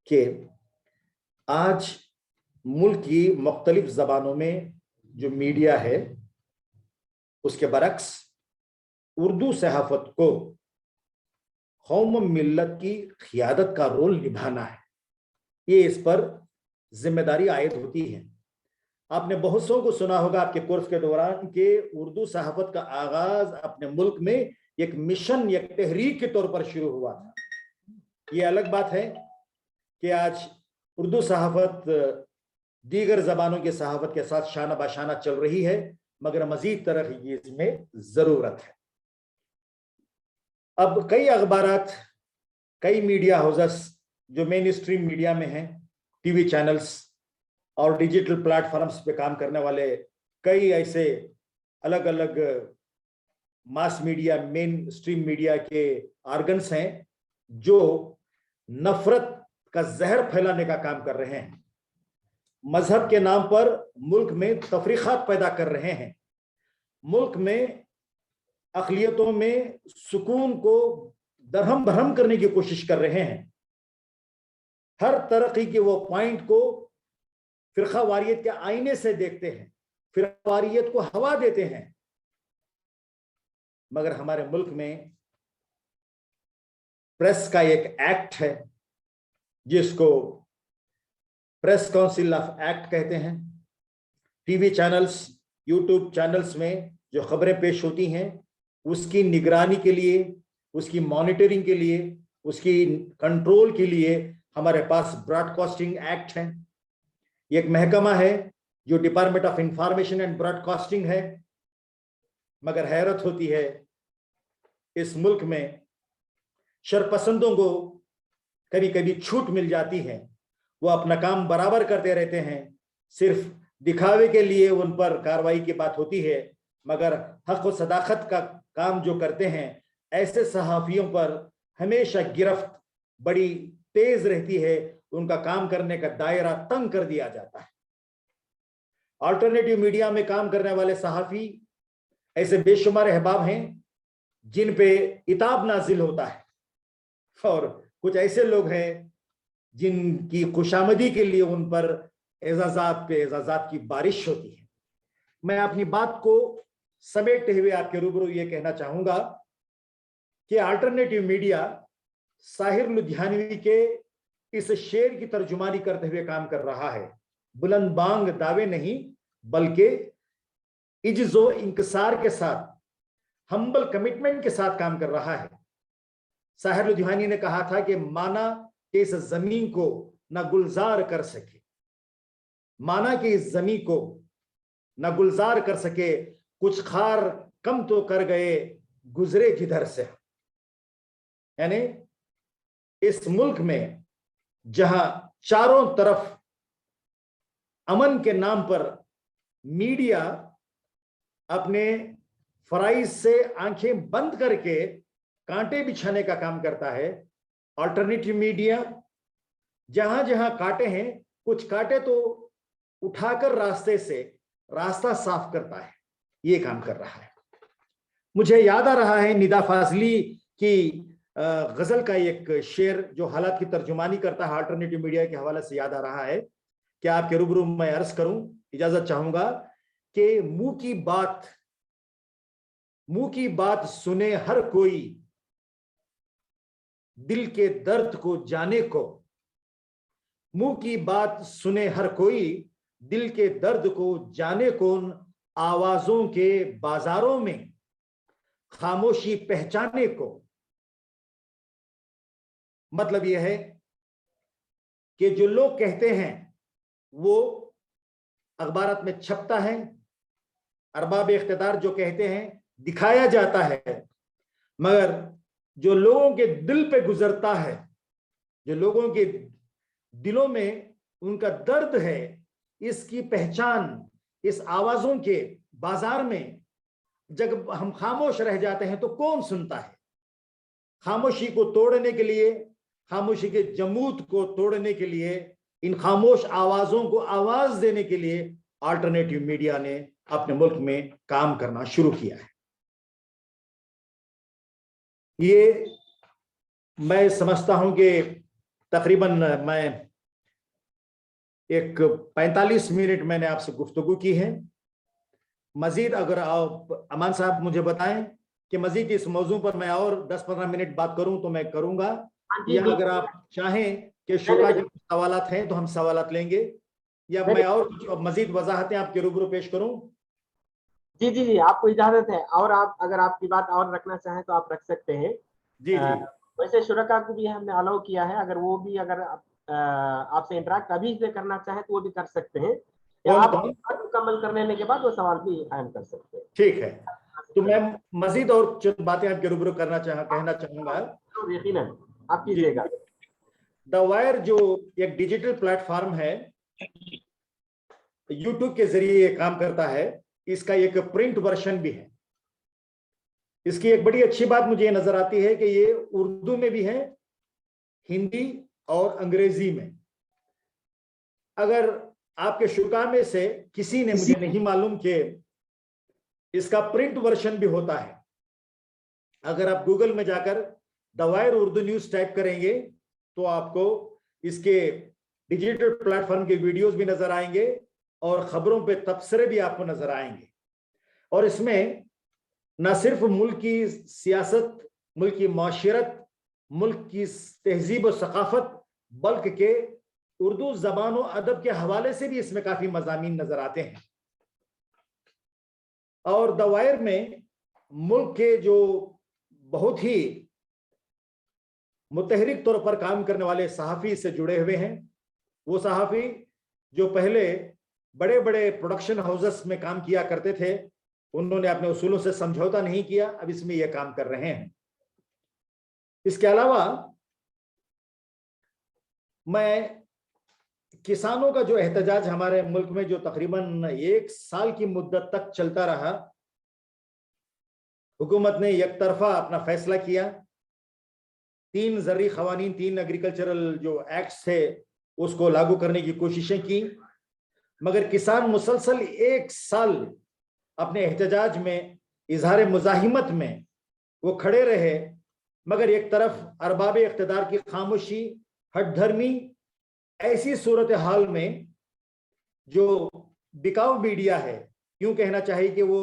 कि आज मुल्क की मुख्तलिफ ज़बानों में जो मीडिया है उसके बरक्स उर्दू सहाफत को कौम मिल्लत की क़ियादत का रोल निभाना है, ये इस पर जिम्मेदारी आयद होती है। आपने बहुत सौ को सुना होगा आपके कोर्स के दौरान कि उर्दू सहाफत का आगाज अपने मुल्क में एक मिशन, एक तहरीक के तौर पर शुरू हुआ था। ये अलग बात है कि आज उर्दू सहाफत दीगर ज़बानों के सहाफत के साथ शाना बाशाना चल रही है, मगर मजीद तरक्की की इसमें ज़रूरत है। अब कई अखबारात, कई मीडिया हाउसेस जो मेन स्ट्रीम मीडिया में हैं, टीवी चैनल्स और डिजिटल प्लेटफॉर्म्स पे काम करने वाले कई ऐसे अलग अलग mass media, main stream media के आर्गन्स हैं जो नफरत का जहर फैलाने का काम कर रहे हैं, मजहब के नाम पर मुल्क में तफरीकात पैदा कर रहे हैं, मुल्क में अक़लियतों में सुकून को दरहम बरहम करने की कोशिश कर रहे हैं, हर तरक्की के वो पॉइंट को फिरका वारियत के आईने से देखते हैं, फिरका वारियत को हवा देते हैं। मगर हमारे मुल्क में प्रेस का एक एक्ट है जिसको प्रेस काउंसिल ऑफ एक्ट कहते हैं। टीवी चैनल्स यूट्यूब चैनल्स में जो खबरें पेश होती हैं उसकी निगरानी के लिए, उसकी मॉनिटरिंग के लिए, उसकी कंट्रोल के लिए हमारे पास ब्रॉडकास्टिंग एक्ट है। ये एक महकमा है जो department of information and broadcasting है। मगर हैरत होती है इस मुल्क में शरपसंदों को कभी कभी छूट मिल जाती है, वो अपना काम बराबर करते रहते हैं, सिर्फ दिखावे के लिए उन पर कार्रवाई की बात होती है, मगर हक व सदाकत का काम जो करते हैं ऐसे सहाफियों पर हमेशा गिरफ्त बड़ी तेज रहती है, उनका काम करने का दायरा तंग कर दिया जाता है। अल्टरनेटिव मीडिया में काम करने वाले सहाफी ऐसे बेशुमार अहबाब हैं जिन पे इताब नाजिल होता है, और कुछ ऐसे लोग हैं जिनकी खुशामदी के लिए उन पर एजाजात पे एजाजात की बारिश होती है। मैं अपनी बात को समेटते हुए आपके रूबरू ये कहना चाहूंगा कि अल्टरनेटिव मीडिया साहिर लुधियानवी के इस शेर की तर्जुमानी करते हुए काम कर रहा है। बुलंद बांग दावे नहीं बल्कि इज्जो इंकसार के साथ, हम्बल कमिटमेंट के साथ काम कर रहा है। साहिर लुधियानी ने कहा था कि माना कि इस जमीन को न गुलजार कर सके, माना कि इस जमीन को न गुलजार कर सके, कुछ खार कम तो कर गए गुजरे जिधर से। यानी इस मुल्क में जहां चारों तरफ अमन के नाम पर मीडिया अपने फराइज से आंखें बंद करके कांटे बिछाने का काम करता है, अल्टरनेटिव मीडिया जहां जहां कांटे हैं कुछ कांटे तो उठाकर रास्ते से रास्ता साफ करता है, ये काम कर रहा है। मुझे याद आ रहा है निदा फाजली की गजल का एक शेर जो हालात की तर्जुमानी करता है अल्टरनेटिव मीडिया के हवाले से याद आ रहा है कि आपके रूबरू मैं अर्ज करूं, इजाजत चाहूंगा कि मुंह की बात सुने हर कोई, दिल के दर्द को जाने को। मुंह की बात सुने हर कोई, दिल के दर्द को जाने कौन, आवाजों के बाजारों में खामोशी पहचाने को। मतलब यह है कि जो लोग कहते हैं वो अखबारात में छपता है, अरबाब इख्तिदार जो कहते हैं दिखाया जाता है, मगर जो लोगों के दिल पे गुजरता है, जो लोगों के दिलों में उनका दर्द है, इसकी पहचान इस आवाजों के बाजार में जब हम खामोश रह जाते हैं तो कौन सुनता है। खामोशी को तोड़ने के लिए, खामोशी के जमूद को तोड़ने के लिए, इन खामोश आवाजों को आवाज देने के लिए अल्टरनेटिव मीडिया ने अपने मुल्क में काम करना शुरू किया है। ये मैं समझता हूं कि तकरीबन मैं एक 45 मिनट मैंने आपसे गुफ्तगू की है। मजीद अगर आप अमान साहब मुझे बताएं कि मजीद इस मौजू पर मैं और 10-15 मिनट बात करूं तो मैं करूंगा, या अगर आप चाहें कि शुरा के सवालात हैं तो हम सवालात लेंगे, या मैं और कुछ मजीद वजाहतें आपके रूबरू पेश करूं। जी जी जी, आपको इजाजत है, और आप अगर आपकी बात और रखना चाहें तो आप रख सकते हैं। जी जी। वैसे शुरका को भी हमने अलाउ किया है, अगर वो भी अगर आपसे इंटरेक्ट अभी से करना चाहें तो वो भी कर सकते हैं, या आप मुकम्मल कर लेने के बाद वो सवाल भी कायम कर सकते हैं। ठीक है, तो मैं मजीद और चंद बातें आपके रूबरू कहना चाहूंगा। यकीनन आप कीजिएगा। द वायर जो एक डिजिटल प्लेटफॉर्म है, यूट्यूब के जरिए ये काम करता है, इसका एक प्रिंट वर्जन भी है। इसकी एक बड़ी अच्छी बात मुझे नजर आती है कि ये उर्दू में भी है, हिंदी और अंग्रेजी में। अगर आपके शुरा में से किसी ने, मुझे नहीं मालूम कि इसका प्रिंट वर्जन भी होता है, अगर आप गूगल में जाकर the wire Urdu news type करेंगे तो आपको इसके डिजिटल प्लेटफॉर्म के वीडियोस भी नजर आएंगे और खबरों पे तबसरे भी आपको नजर आएंगे। और इसमें न सिर्फ मुल्क की सियासत, मुल्क की माशरत, मुल्क की तहजीब और सकाफत, बल्कि के उर्दू जबान और अदब के हवाले से भी इसमें काफी मज़ामीन नजर आते हैं। اور द वायर में मुल्क के जो बहुत ही मुतहरिक तौर पर काम करने वाले सहाफ़ी से जुड़े हुए हैं, वो सहाफ़ी जो पहले बड़े बड़े प्रोडक्शन हाउसेस में काम किया करते थे, उन्होंने अपने उसूलों से समझौता नहीं किया, अब इसमें यह काम कर रहे हैं। इसके अलावा मैं किसानों का जो एहतजाज हमारे मुल्क में जो तकरीबन 1 साल की मुद्दत तक चलता रहा, हुकूमत ने एक तरफा अपना फैसला किया, 3 ज़र्री क़वानीन, 3 एग्रीकल्चरल जो एक्ट्स थे उसको लागू करने की कोशिशें की, मगर किसान मुसलसल 1 साल अपने एहतजाज में, इजहार मुज़ाहिमत में वो खड़े रहे, मगर एक तरफ अरबाब इख्तिदार की खामोशी, हठधर्मी, ऐसी सूरत हाल में जो बिकाऊ मीडिया है, यूं कहना चाहिए कि वो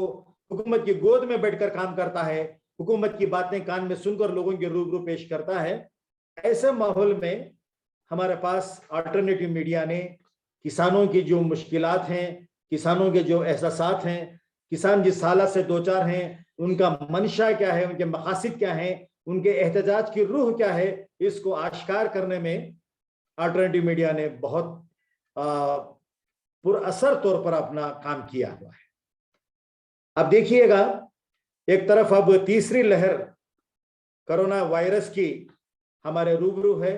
हुकूमत की गोद में बैठकर काम करता है, हुकूमत की बातें कान में सुनकर लोगों के रूबरू पेश करता है, ऐसे माहौल में हमारे पास अल्टरनेटिव मीडिया ने किसानों की जो मुश्किलात हैं, किसानों के जो एहसासात हैं, किसान जिस हालत से दो चार हैं, उनका मंशा क्या है, उनके मकासिद क्या हैं, उनके एहतजाज की रूह क्या है, इसको आश्कार करने में अल्टरनेटिव मीडिया ने बहुत पुरअसर तौर पर अपना काम किया हुआ है। अब देखिएगा, एक तरफ अब तीसरी लहर कोरोना वायरस की हमारे रूबरू है,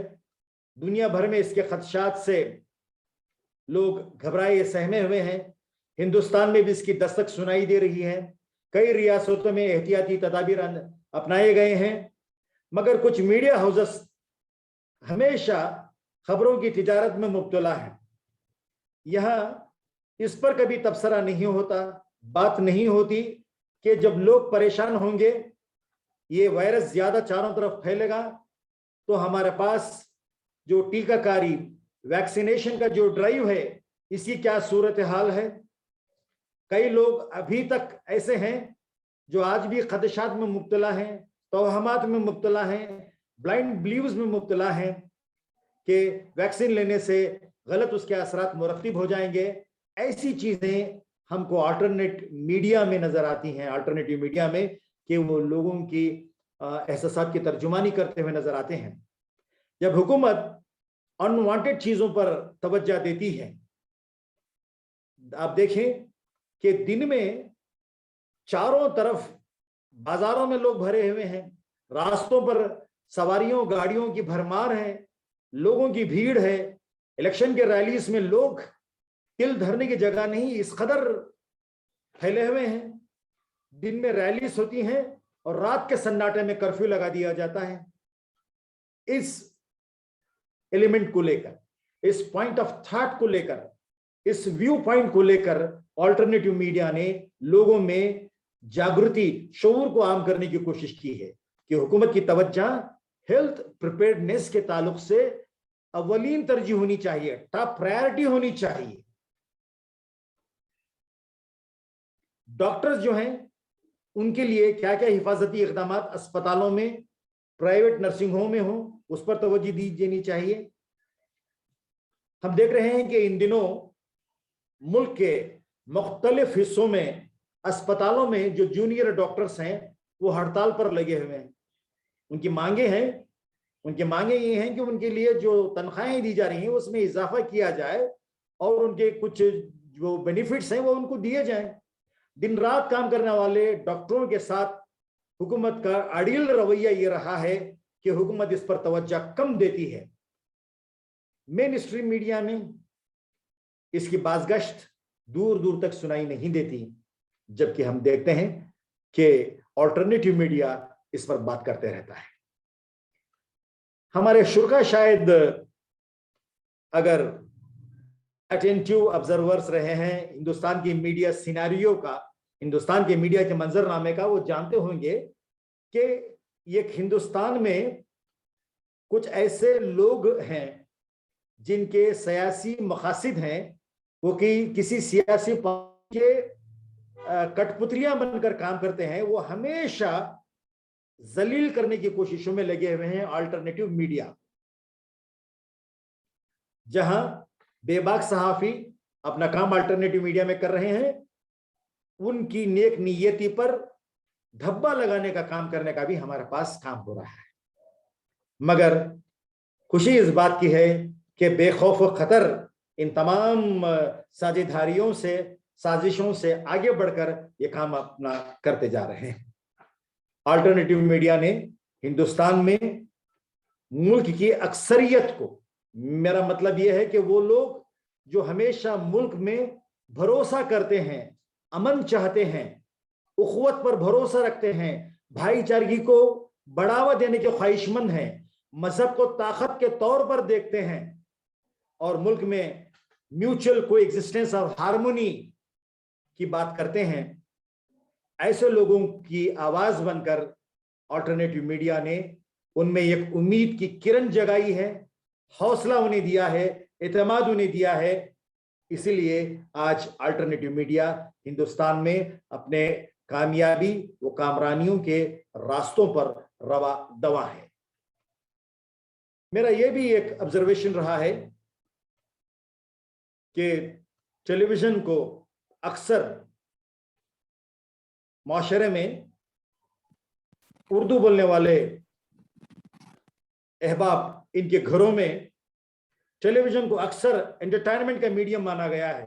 दुनिया भर में इसके खदशात से लोग घबराए सहमे हुए हैं, हिंदुस्तान में भी इसकी दस्तक सुनाई दे रही है, कई रियासतों में एहतियाती तदाबीर अपनाए गए हैं, मगर कुछ मीडिया हाउसेस हमेशा खबरों की तिजारत में मुब्तला है। यहाँ इस पर कभी तबसरा नहीं होता, बात नहीं होती कि जब लोग परेशान होंगे, ये वायरस ज्यादा चारों तरफ फैलेगा, तो हमारे पास जो टीकाकारी, वैक्सीनेशन का जो ड्राइव है, इसकी क्या सूरत हाल है। कई लोग अभी तक ऐसे हैं जो आज भी खदशात में मुब्तला हैं, तौहमात में मुब्तला हैं, ब्लाइंड बिलीव्स में मुब्तला हैं कि वैक्सीन लेने से गलत उसके असरात मुरत्तिब हो जाएंगे। ऐसी चीजें हमको अल्टरनेट मीडिया में नजर आती हैं, अल्टरनेटिव मीडिया में, कि वो लोगों की एहसासात की तर्जुमानी करते हुए नजर आते हैं। जब हुकूमत अनवांटेड चीजों पर तवज्जो देती है, आप देखें कि दिन में चारों तरफ बाजारों में लोग भरे हुए हैं, रास्तों पर सवारियों गाड़ियों की भरमार है, लोगों की भीड़ है, इलेक्शन के रैलीज में लोग तिल धरने की जगह नहीं, इस कदर फैले हुए हैं। दिन में रैलीज होती हैं और रात के सन्नाटे में कर्फ्यू लगा दिया जाता है। इस एलिमेंट को लेकर, इस पॉइंट ऑफ थॉट को लेकर, इस व्यू पॉइंट को लेकर अल्टरनेटिव मीडिया ने लोगों में जागृति, शऊर को आम करने की कोशिश की है कि हुकूमत की तवज्जो हेल्थ प्रिपेयर्डनेस के ताल्लुक से अव्वलीन तरजीह होनी चाहिए, टॉप प्रायोरिटी होनी चाहिए। डॉक्टर्स जो हैं उनके लिए क्या क्या हिफाजती इक़दाम अस्पतालों में, प्राइवेट नर्सिंग होम में हो, उस पर तवज्जो दी जानी चाहिए। हम देख रहे हैं कि इन दिनों मुल्क के मुख्तलिफ हिस्सों में अस्पतालों में जो जूनियर डॉक्टर्स हैं वो हड़ताल पर लगे हुए हैं। उनकी मांगे ये हैं कि उनके लिए जो तनख्वाहें दी जा रही हैं उसमें इजाफा किया जाए और उनके कुछ जो बेनिफिट्स हैं वो उनको दिए जाएं। दिन रात काम करने वाले डॉक्टरों के साथ हुकूमत का अड़ियल रवैया ये रहा है कि हुकूमत इस पर तवज्जो कम देती है। मेन स्ट्रीम मीडिया में इसकी बाज़गश्त दूर दूर तक सुनाई नहीं देती, जबकि हम देखते हैं कि अल्टरनेटिव मीडिया इस पर बात करते रहता है। हमारे शुरा शायद अगर अटेंटिव ऑब्जर्वर्स रहे हैं हिंदुस्तान की मीडिया सिनेरियो का, हिंदुस्तान के मीडिया के मंजरनामे का, वो जानते होंगे कि ये हिंदुस्तान में कुछ ऐसे लोग हैं जिनके सियासी मकासिद हैं, वो कि किसी सियासी पार्टी के कठपुतलियां बनकर काम करते हैं, वो हमेशा जलील करने की कोशिशों में लगे हुए हैं। अल्टरनेटिव मीडिया, जहां बेबाक सहाफी अपना काम अल्टरनेटिव मीडिया में कर रहे हैं, ان کی نیک نیتی پر دھبا لگانے کا کام کرنے کا بھی ہمارے پاس کام ہو رہا ہے۔ مگر خوشی اس بات کی ہے کہ بے خوف و خطر ان تمام سازشدھاریوں سے سازشوں سے آگے بڑھ کر یہ کام اپنا کرتے جا رہے ہیں۔ آلٹرنیٹیو میڈیا نے ہندوستان میں ملک کی اکثریت کو، میرا مطلب یہ ہے کہ وہ لوگ جو ہمیشہ ملک میں بھروسہ کرتے ہیں، امن چاہتے ہیں، اخوت پر بھروسہ رکھتے ہیں، بھائی چارگی کو بڑھاوا دینے کے خواہش مند ہیں، مذہب کو طاقت کے طور پر دیکھتے ہیں اور ملک میں میوچل کو ایگزسٹنس اور ہارمونی کی بات کرتے ہیں، ایسے لوگوں کی آواز بن کر آلٹرنیٹیو میڈیا نے ان میں ایک امید کی کرن جگائی ہے، حوصلہ انہیں دیا ہے، اعتماد انہیں دیا ہے۔ اسی لیے آج آلٹرنیٹیو میڈیا ہندوستان میں اپنے کامیابی و کامرانیوں کے راستوں پر رواں دواں ہے۔ میرا یہ بھی ایک آبزرویشن رہا ہے کہ ٹیلی ویژن کو اکثر معاشرے میں اردو بولنے والے احباب، ان کے گھروں میں ٹیلی ویژن کو اکثر انٹرٹینمنٹ کا میڈیم مانا گیا ہے۔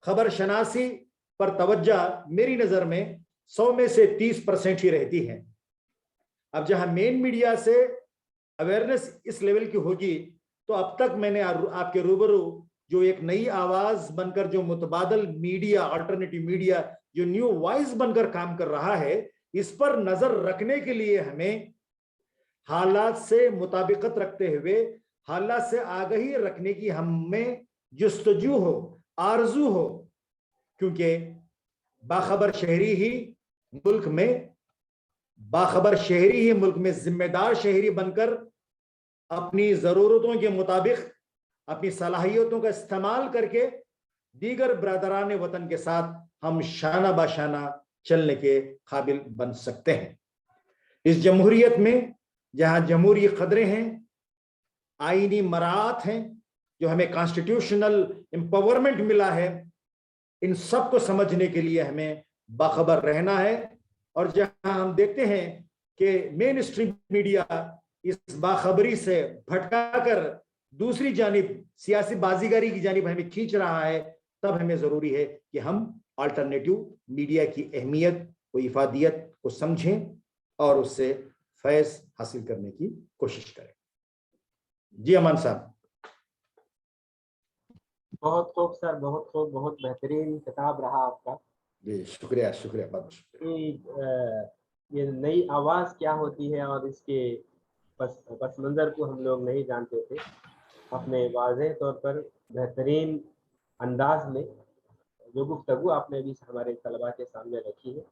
خبر شناسی پر توجہ میری نظر میں 100 میں سے 30% ہی رہتی ہے۔ اب جہاں مین میڈیا سے اویئرنیس اس لیول کی ہوگی تو اب تک میں نے آپ کے روبرو جو ایک نئی آواز بن کر جو متبادل میڈیا، آلٹرنیٹیو میڈیا جو نیو وائس بن کر کام کر رہا ہے، اس پر نظر رکھنے کے لیے ہمیں حالات سے مطابقت رکھتے ہوئے حالات سے آگہی رکھنے کی ہم میں جستجو ہو، آرزو ہو، کیونکہ باخبر شہری ہی ملک میں ذمہ دار شہری بن کر اپنی ضرورتوں کے مطابق اپنی صلاحیتوں کا استعمال کر کے دیگر برادران وطن کے ساتھ ہم شانہ باشانہ چلنے کے قابل بن سکتے ہیں۔ اس جمہوریت میں جہاں جمہوری قدریں ہیں، آئینی مراعات ہیں، جو ہمیں کانسٹیٹیوشنل امپاورمنٹ ملا ہے، ان سب کو سمجھنے کے لیے ہمیں باخبر رہنا ہے۔ اور جہاں ہم دیکھتے ہیں کہ مین اسٹریم میڈیا اس باخبری سے بھٹکا کر دوسری جانب سیاسی بازیگری کی جانب ہمیں کھینچ رہا ہے، تب ہمیں ضروری ہے کہ ہم آلٹرنیٹیو میڈیا کی اہمیت و افادیت کو سمجھیں اور اس سے فیض حاصل کرنے کی کوشش کریں۔ جی امان صاحب۔ بہت خوب سر، بہت خوب، بہت بہترین خطاب رہا آپ کا۔ جی شکریہ، شکریہ، بہت شکریہ۔ یہ نئی آواز کیا ہوتی ہے اور اس کے پس منظر کو ہم لوگ نہیں جانتے تھے۔ اپنے واضح طور پر بہترین انداز میں جو گفتگو آپ نے بھی ہمارے طلباء کے سامنے رکھی ہے،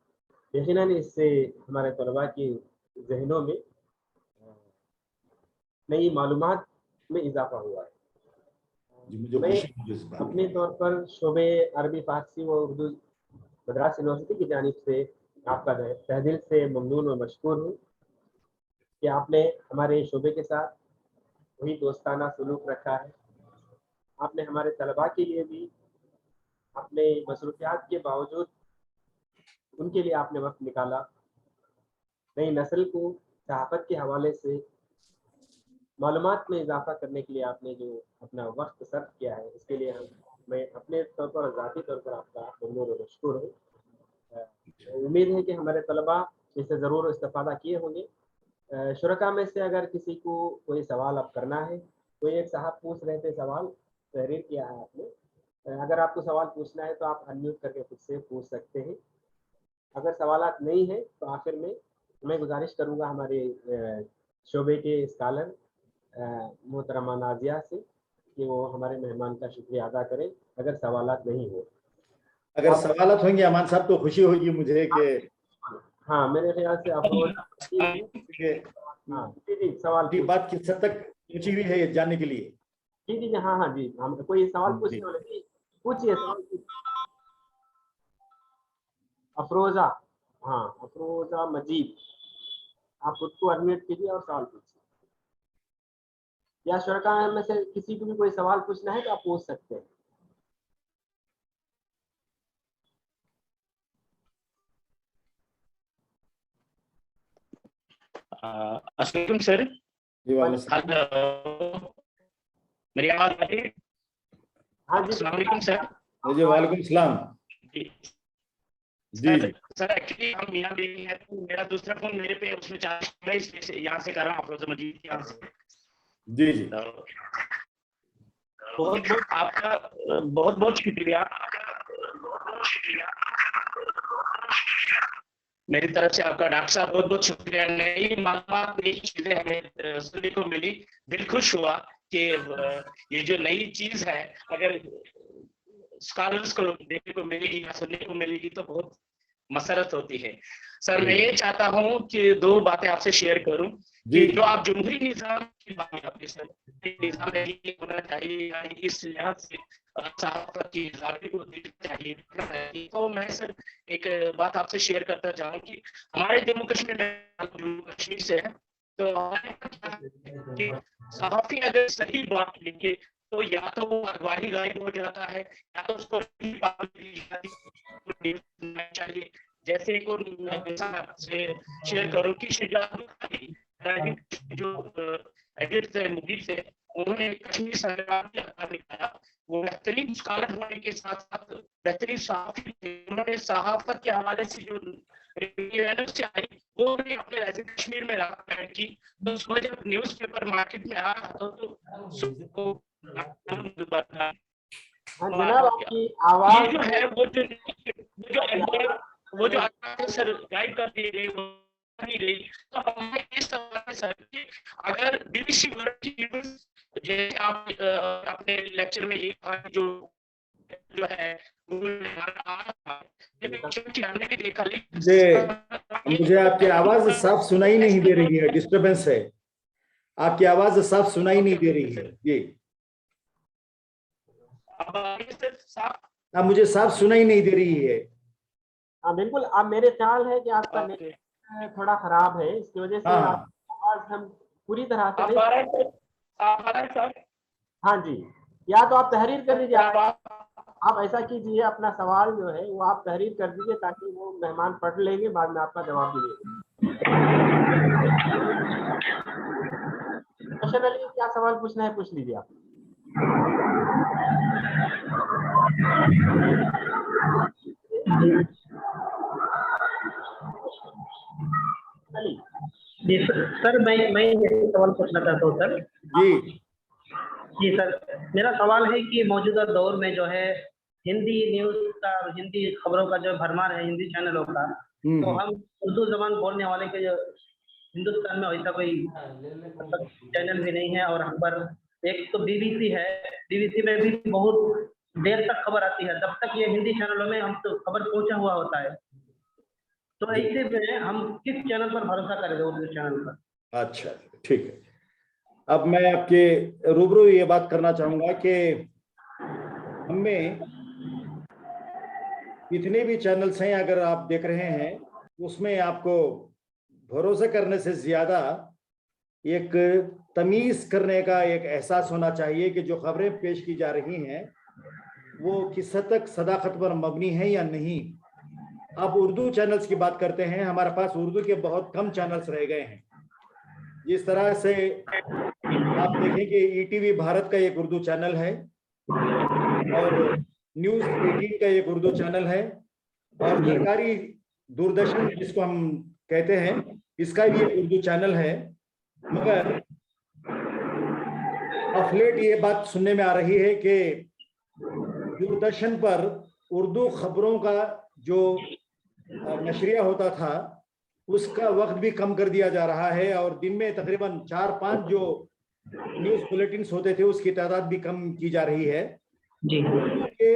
یقیناً اس سے ہمارے طلباء کے ذہنوں میں نئی معلومات میں اضافہ ہوا ہے۔ میں اپنے طور پر شعبے عربی فارسی و اردو مدراس یونیورسٹی کی جانب سے آپ کا تہ دل سے ممنون و مشکور ہوں کہ آپ نے ہمارے شعبے کے ساتھ وہی دوستانہ سلوک رکھا ہے۔ آپ نے ہمارے طلباء کے لیے بھی اپنے مصروفیات کے باوجود ان کے لیے آپ نے وقت نکالا۔ نئی نسل کو صحافت کے حوالے سے معلومات میں اضافہ کرنے کے لیے آپ نے جو اپنا وقت صرف کیا ہے، اس کے لیے میں اپنے طور پر اور ذاتی طور پر آپ کا ممنون و مشکور ہوں۔ امید ہے کہ ہمارے طلباء اس سے ضرور استفادہ کیے ہوں گے۔ شرکا میں سے اگر کسی کو کوئی سوال اب کرنا ہے، کوئی ایک صاحب پوچھ رہے تھے، سوال تحریر کیا ہے آپ نے، اگر آپ کو سوال پوچھنا ہے تو آپ انمیوٹ کر کے خود سے پوچھ سکتے ہیں۔ اگر سوالات نہیں ہیں تو آخر میں گزارش کروں گا ہمارے شعبے کے اسکالر محترمہ نازیہ سے کہ وہ ہمارے مہمان کا شکریہ ادا کریں اگر سوالات نہیں ہو۔ اگر سوالات ہوں گے امان صاحب تو خوشی ہوگی مجھے کہ ہاں میرے خیال سے افروز ہاں جی سوال کی بات کس حد تک پہنچی ہوئی ہے یہ جاننے کے لیے۔ جی ہاں جی، ہم کوئی سوال پوچھنے والے تھے، پوچھیے سوال۔ افروزہ، ہاں افروزہ مجید، آپ خود کو انمیوٹ کیجیے اور سوال پوچھیے، یا شرکا میں سے کسی کو بھی کوئی سوال پوچھنا ہے تو آپ پوچھ سکتے ہیں۔ अस्सलाम सर। जी वालेकुम सलाम। हेलो, मेरी आवाज आ रही है? हाँ जी अस्सलाम वालेकुम सर। जी वालेकुम सलाम। जी जी सर, सर एक्चुअली हम यहाँ भी है, तो मेरा दूसरा फोन मेरे पे उसमें चार्ज है, इसलिए यहाँ से कर रहा हूँ अफरोज मजीद यहाँ से। जी जी तो बहुत बहुत आपका बहुत बहुत शुक्रिया। मेरी तरफ से आपका डॉक्टर साहब बहुत बहुत शुक्रिया। नई मालूमात, नई चीजें हमें सुनने को मिली। दिल खुश हुआ कि ये जो नई चीज है अगर स्कॉलर्स को देखने को मिलेगी या सुनने को मिलेगी तो बहुत मसरत होती है। सर मैं ये चाहता हूँ कि दो बातें आपसे शेयर करूं कि जो आप जमहूरी निजाम की बात करते सर, निजाम ये होना चाहिए या इस लिहाज से सहाफत की आज़ादी को देखना चाहिए। तो मैं सर एक बात आपसे शेयर करता चाहूँ कि हमारे जम्मू कश्मीर से है, तो हमारे सहाफी अगर सही बात लिखे तो या तो वो अखबारी गायब हो जाता है या तो उसको चाहिए। जैसे एक और से शेयर करूं कि जो एडिट थे मुदीर थे, उन्होंने कश्मीर संग्राम के अखबार निकाला। वो बेहतरीन स्कॉलर होने के साथ साथ बेहतरीन सहाफी थे। उन्होंने सहाफत के हवाले से जो से आई वो भी अपने राज्य कश्मीर में बैठ की, तो उसको जब न्यूज पेपर मार्केट में आ रहा तो हाँ जनाब आपकी आवाज ये जो है वो जो सर गाइड कर दी गई वो नहीं रही। तो हमें ये सवाल है सर कि अगर BBC वर्ल्ड की न्यूज जैसे आप अपने लेक्चर में ये कहा जो है हमने भी देखा, मुझे आपकी आवाज साफ सुनाई नहीं दे रही है, डिस्टरबेंस है, आपकी आवाज साफ सुनाई नहीं दे रही है। जी अब मुझे साफ सुनाई नहीं दे रही है। हाँ बिल्कुल, अब मेरे ख्याल है कि आपका नेट थोड़ा खराब है, इसकी वजह से आप आवाज हम पूरी तरह से नहीं। हाँ जी, या तो आप तहरीर कर लीजिए, आप ऐसा कीजिए अपना सवाल जो है वो आप तहरीर कर दीजिए ताकि वो मेहमान पढ़ लेंगे, बाद में आपका जवाब दीजिए। रोशन अली क्या सवाल पूछना है पूछ लीजिए आप। जी सर, मैं सवाल पूछना चाहता हूँ सर। जी सर, मेरा सवाल है कि मौजूदा दौर में जो है हिंदी न्यूज़ का, हिंदी खबरों का जो भरमार है हिंदी चैनलों का, तो हम उर्दू जबान बोलने वाले के जो हिंदुस्तान में वैसा कोई चैनल भी नहीं है। और अखबार एक तो BBC है, BBC में भी बहुत देर तक खबर आती है, जब तक ये हिंदी चैनलों में हम तो खबर पहुंचा हुआ होता है। तो ऐसे में हम किस चैनल पर भरोसा करें, उर्दू चैनल पर? अच्छा ठीक है, अब मैं आपके रूबरू ये बात करना चाहूंगा कि हमें जितने भी चैनल्स हैं अगर आप देख रहे हैं उसमें आपको भरोसा करने से ज्यादा एक तमीज करने का एक एहसास होना चाहिए कि जो खबरें पेश की जा रही हैं वो किस हद तक सदाकत पर मबनी है या नहीं। आप उर्दू चैनल्स की बात करते हैं, हमारे पास उर्दू के बहुत कम चैनल्स रह गए हैं। जिस तरह से आप देखें कि ETV भारत का एक उर्दू चैनल है और न्यूज़ 18 का एक उर्दू चैनल है और सरकारी दूरदर्शन जिसको हम कहते हैं इसका भी एक उर्दू चैनल है। मगर अफलेट ये बात सुनने में आ रही है कि दूरदर्शन पर उर्दू खबरों का जो नशरिया होता था उसका वक्त भी कम कर दिया जा रहा है और दिन में तकरीबन 4-5 जो न्यूज़ बुलेटिन्स होते थे उसकी तादाद भी कम की जा रही है। उर्दू के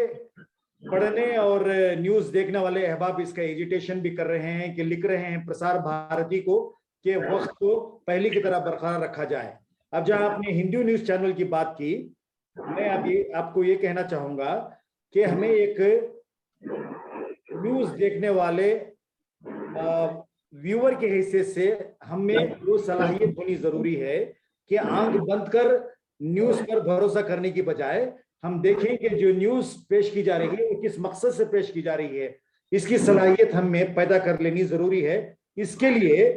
पढ़ने और न्यूज़ देखने वाले अहबाब इसका एजिटेशन भी कर रहे हैं कि लिख रहे हैं प्रसार भारती को कि वक्त को पहले की तरह बरकरार रखा जाए। अब जहां आपने हिंदी न्यूज़ चैनल की बात की, मैं अभी आपको ये कहना चाहूंगा कि हमें एक न्यूज़ देखने वाले व्यूअर के हैसियत से हमें वो सलाहियत होनी जरूरी है कि आंख बंद कर न्यूज़ पर भरोसा करने की बजाय हम देखें कि जो न्यूज़ पेश की जा रही है वो किस मकसद से पेश की जा रही है, इसकी सलाहियत हमें पैदा कर लेनी जरूरी है। इसके लिए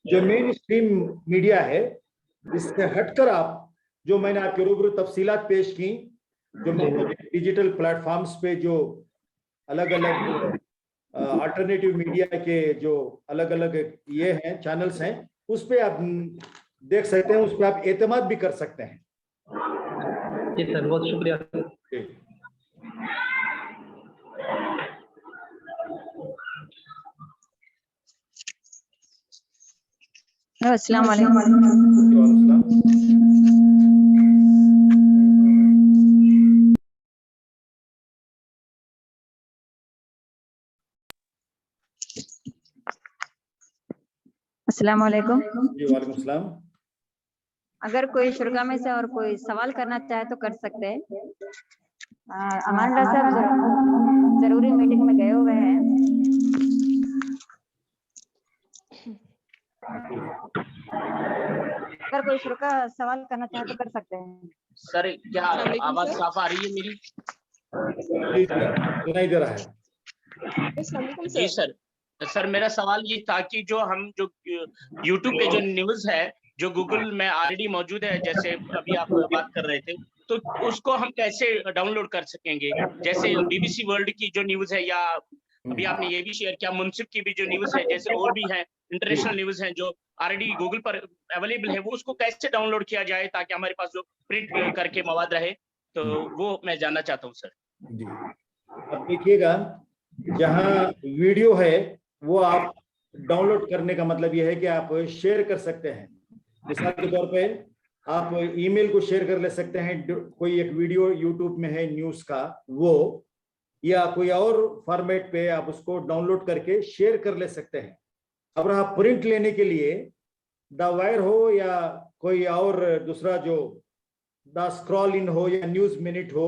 जो मेन स्ट्रीम मीडिया है, इससे हटकर आप जो मैंने आपके रूबरू तफसीलात पेश की, जो डिजिटल प्लेटफॉर्म्स पे जो अलग अलग अल्टरनेटिव मीडिया के जो अलग अलग ये हैं चैनल्स हैं, उस पे आप देख सकते हैं, उस पे आप एतमाद भी कर सकते हैं। जी सर, बहुत शुक्रिया। अस्सलाम वालेकुम। अस्सलाम वालेकुम। जी वालेकुम सलाम। अगर कोई शुरा में से और कोई सवाल करना चाहे तो कर सकते हैं। अमान साहब जरूरी मीटिंग में गए हुए हैं। अगर कोई शुरा सवाल करना चाहे तो कर सकते हैं। सर क्या आवाज साफ आ रही है मेरी? सुनाई दे रहा है। जी सर। सर मेरा सवाल ये था कि जो हम जो यूट्यूब पे जो न्यूज है जो गूगल में ऑलरेडी मौजूद है, जैसे अभी आप बात कर रहे थे, तो उसको हम कैसे डाउनलोड कर सकेंगे? जैसे बीबीसी वर्ल्ड की जो न्यूज है, या अभी आपने ये भी शेयर किया मुंसिफ की भी जो न्यूज है, जैसे और भी है इंटरनेशनल न्यूज है जो ऑलरेडी गूगल पर अवेलेबल है, वो उसको कैसे डाउनलोड किया जाए ताकि हमारे पास जो प्रिंट करके मवाद रहे, तो वो मैं जानना चाहता हूँ सर। जी अब देखिएगा, जहाँ वीडियो है वो आप डाउनलोड करने का मतलब ये है कि आप शेयर कर सकते हैं। मिसाल के तौर पे आप ईमेल को शेयर कर ले सकते हैं, कोई एक वीडियो यूट्यूब में है न्यूज का वो, या कोई और फॉर्मेट पे आप उसको डाउनलोड करके शेयर कर ले सकते हैं। अब आप प्रिंट लेने के लिए द वायर हो या कोई और दूसरा जो द स्क्रॉल इन हो या न्यूज मिनट हो,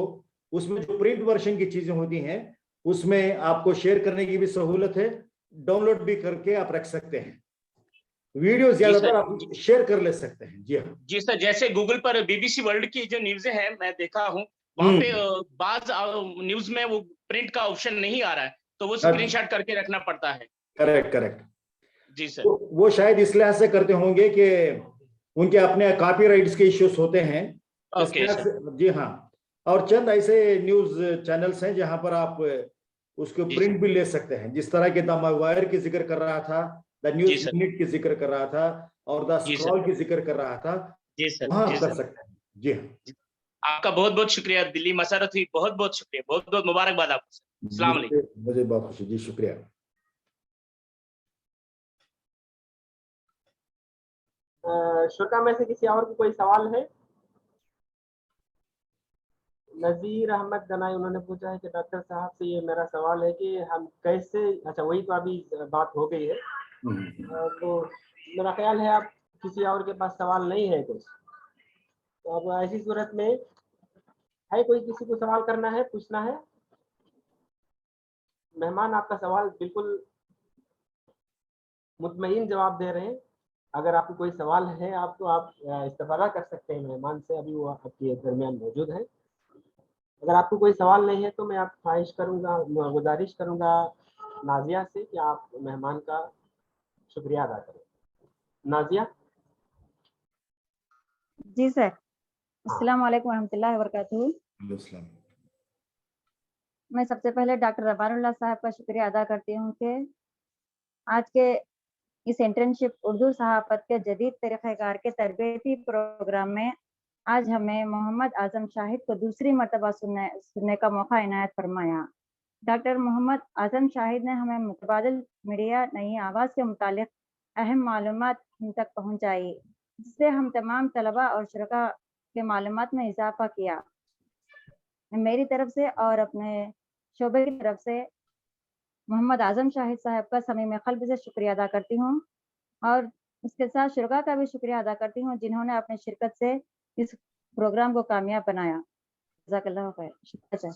उसमें जो प्रिंट वर्जन की चीजें होती हैं उसमें आपको शेयर करने की भी सहूलत है, डाउनलोड भी करके आप रख सकते हैं। वीडियो ज्यादातर आप शेयर कर ले सकते हैं। जी हाँ जी सर, जैसे गूगल पर बीबीसी वर्ल्ड की जो न्यूज़ है मैं देखा हूँ, वहाँ पे बाज न्यूज में वो प्रिंट का ऑप्शन नहीं आ रहा है, तो वो स्क्रीनशॉट करके रखना पड़ता है। Correct correct. जी सर। तो वो शायद इस लिहाज से करते होंगे कि उनके अपने कॉपीराइट्स के इश्यूज होते हैं। Okay sir. जी हाँ, और चंद ऐसे न्यूज चैनल्स हैं जहां पर आप उसको प्रिंट भी ले सकते हैं, जिस तरह के द वायर की जिक्र कर रहा था, द न्यूज मिनट की जिक्र कर रहा था और द स्क्रॉल की जिक्र कर रहा था। जी सर, वहां कर सकते हैं। जी हाँ, आपका बहुत बहुत शुक्रिया, दिल्ली मसरत हुई, बहुत बहुत शुक्रिया, बहुत बहुत मुबारकबाद आपको। अस्सलाम वालेकुम। मुझे बहुत खुशी। जी शुक्रिया। शुरा में से किसी और को कोई सवाल है? नजीर अहमद गनाई उन्होंने पूछा है कि डॉक्टर साहब से ये मेरा सवाल है कि हम कैसे, अच्छा वही तो अभी बात हो गई है, तो मेरा ख्याल है आप किसी और के पास सवाल नहीं है कुछ, तो अब ऐसी सूरत में है कोई किसी को सवाल करना है, पूछना है? मेहमान आपका सवाल बिल्कुल मुतमईन जवाब दे रहे हैं। अगर आपको कोई सवाल है आप तो आप इस्तेफादा कर सकते हैं मेहमान से, अभी वो आपके दरमियान मौजूद है। अगर आपको कोई सवाल नहीं है तो मैं आप ख्वाहिश करूंगा, गुजारिश करूंगा नाजिया से कि आप मेहमान का शुक्रिया अदा करें। नाजिया। जी सर, अस्सलाम वालेकुम रहमतुल्लाहि व बरकातहू। मैं सबसे पहले डॉक्टर रबानुल्लाह साहब का शुक्रिया अदा करती हूँ कि आज के इस इंटर्नशिप उर्दू सहाफ़त के जदीद तरीक़ेकार के तरबियती प्रोग्राम में आज हमें मोहम्मद आज़म शाहिद को दूसरी मरतबा सुनने का मौका इनायत फरमाया। डॉक्टर मोहम्मद आज़म शाहिद ने हमें मुतबादिल मीडिया नई आवाज़ के मुतालिक अहम मालूमात हम तक पहुँचाई, जिससे हम तमाम तलबा और शुरका के मालूमात में इजाफ़ा किया। मेरी तरफ से और अपने शोबे की तरफ से मोहम्मद आज़म शाहिद साहब का समीम क़ल्ब से शुक्रिया अदा करती हूँ और इसके साथ शुरका का भी शुक्रिया अदा करती हूँ जिन्होंने अपनी शिरकत से इस प्रोग्राम को कामयाब बनाया। जज़ाकल्लाह खैर। शुक्रिया।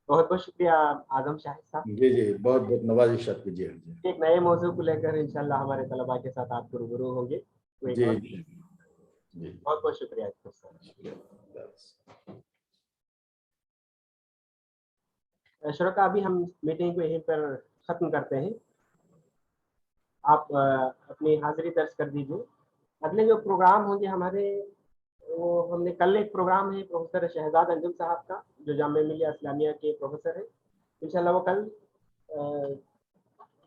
बहुत बहुत शुक्रिया आज़म शाहिद साहब। जी जी, बहुत बहुत नवाजिश आपकी। जी एक नए मौजू को लेकर इंशाल्लाह हमारे तलबा के साथ आप रूबरू होंगे। जी जी, बहुत बहुत शुक्रिया। शुरका अभी हम मीटिंग को यहीं पर ख़त्म करते हैं। آپ اپنی حاضری درج کر دیجیے. اگلے جو پروگرام ہوں گے ہمارے وہ ہم نے کل ایک پروگرام ہے پروفیسر شہزاد انجم صاحب کا جو جامعہ ملیہ اسلامیہ کے پروفیسر ہیں. انشاءاللہ وہ کل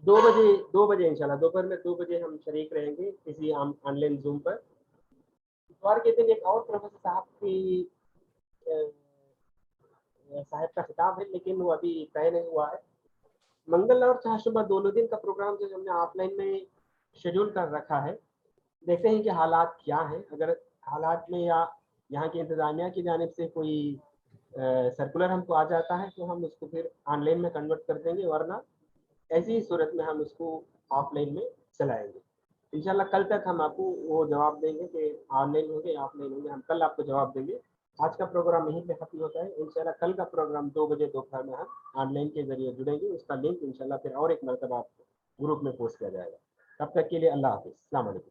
2 بجے انشاءاللہ دوپہر میں 2 بجے ہم شریک رہیں گے کسی آن لائن زوم پر. اتوار کے دن ایک اور پروفیسر صاحب کا خطاب ہے لیکن وہ ابھی طے نہیں ہوا ہے. منگل اور چہارشنبہ دونوں دن کا پروگرام جو ہم نے آف لائن میں شیڈول کر رکھا ہے. دیکھتے ہیں کہ حالات کیا ہیں. اگر حالات میں یا یہاں کی انتظامیہ کی جانب سے کوئی سرکولر ہم کو آ جاتا ہے تو ہم اس کو پھر آن لائن میں کنورٹ کر دیں گے, ورنہ ایسی ہی صورت میں ہم اس کو آف لائن میں چلائیں گے. انشاءاللہ کل تک ہم آپ کو وہ جواب دیں گے کہ آن لائن ہوں گے آف لائن ہوں گے. ہم کل آپ کو جواب دیں گے. آج کا پروگرام یہیں پہ ختم ہوتا ہے. انشاءاللہ کل کا پروگرام 2 بجے دوپہر میں ہم آن لائن کے ذریعے جڑیں گے. اس کا لنک انشاءاللہ پھر اور ایک مرتبہ آپ کو گروپ میں پوسٹ کیا جائے گا. تب تک کے لیے اللہ حافظ. السلام علیکم.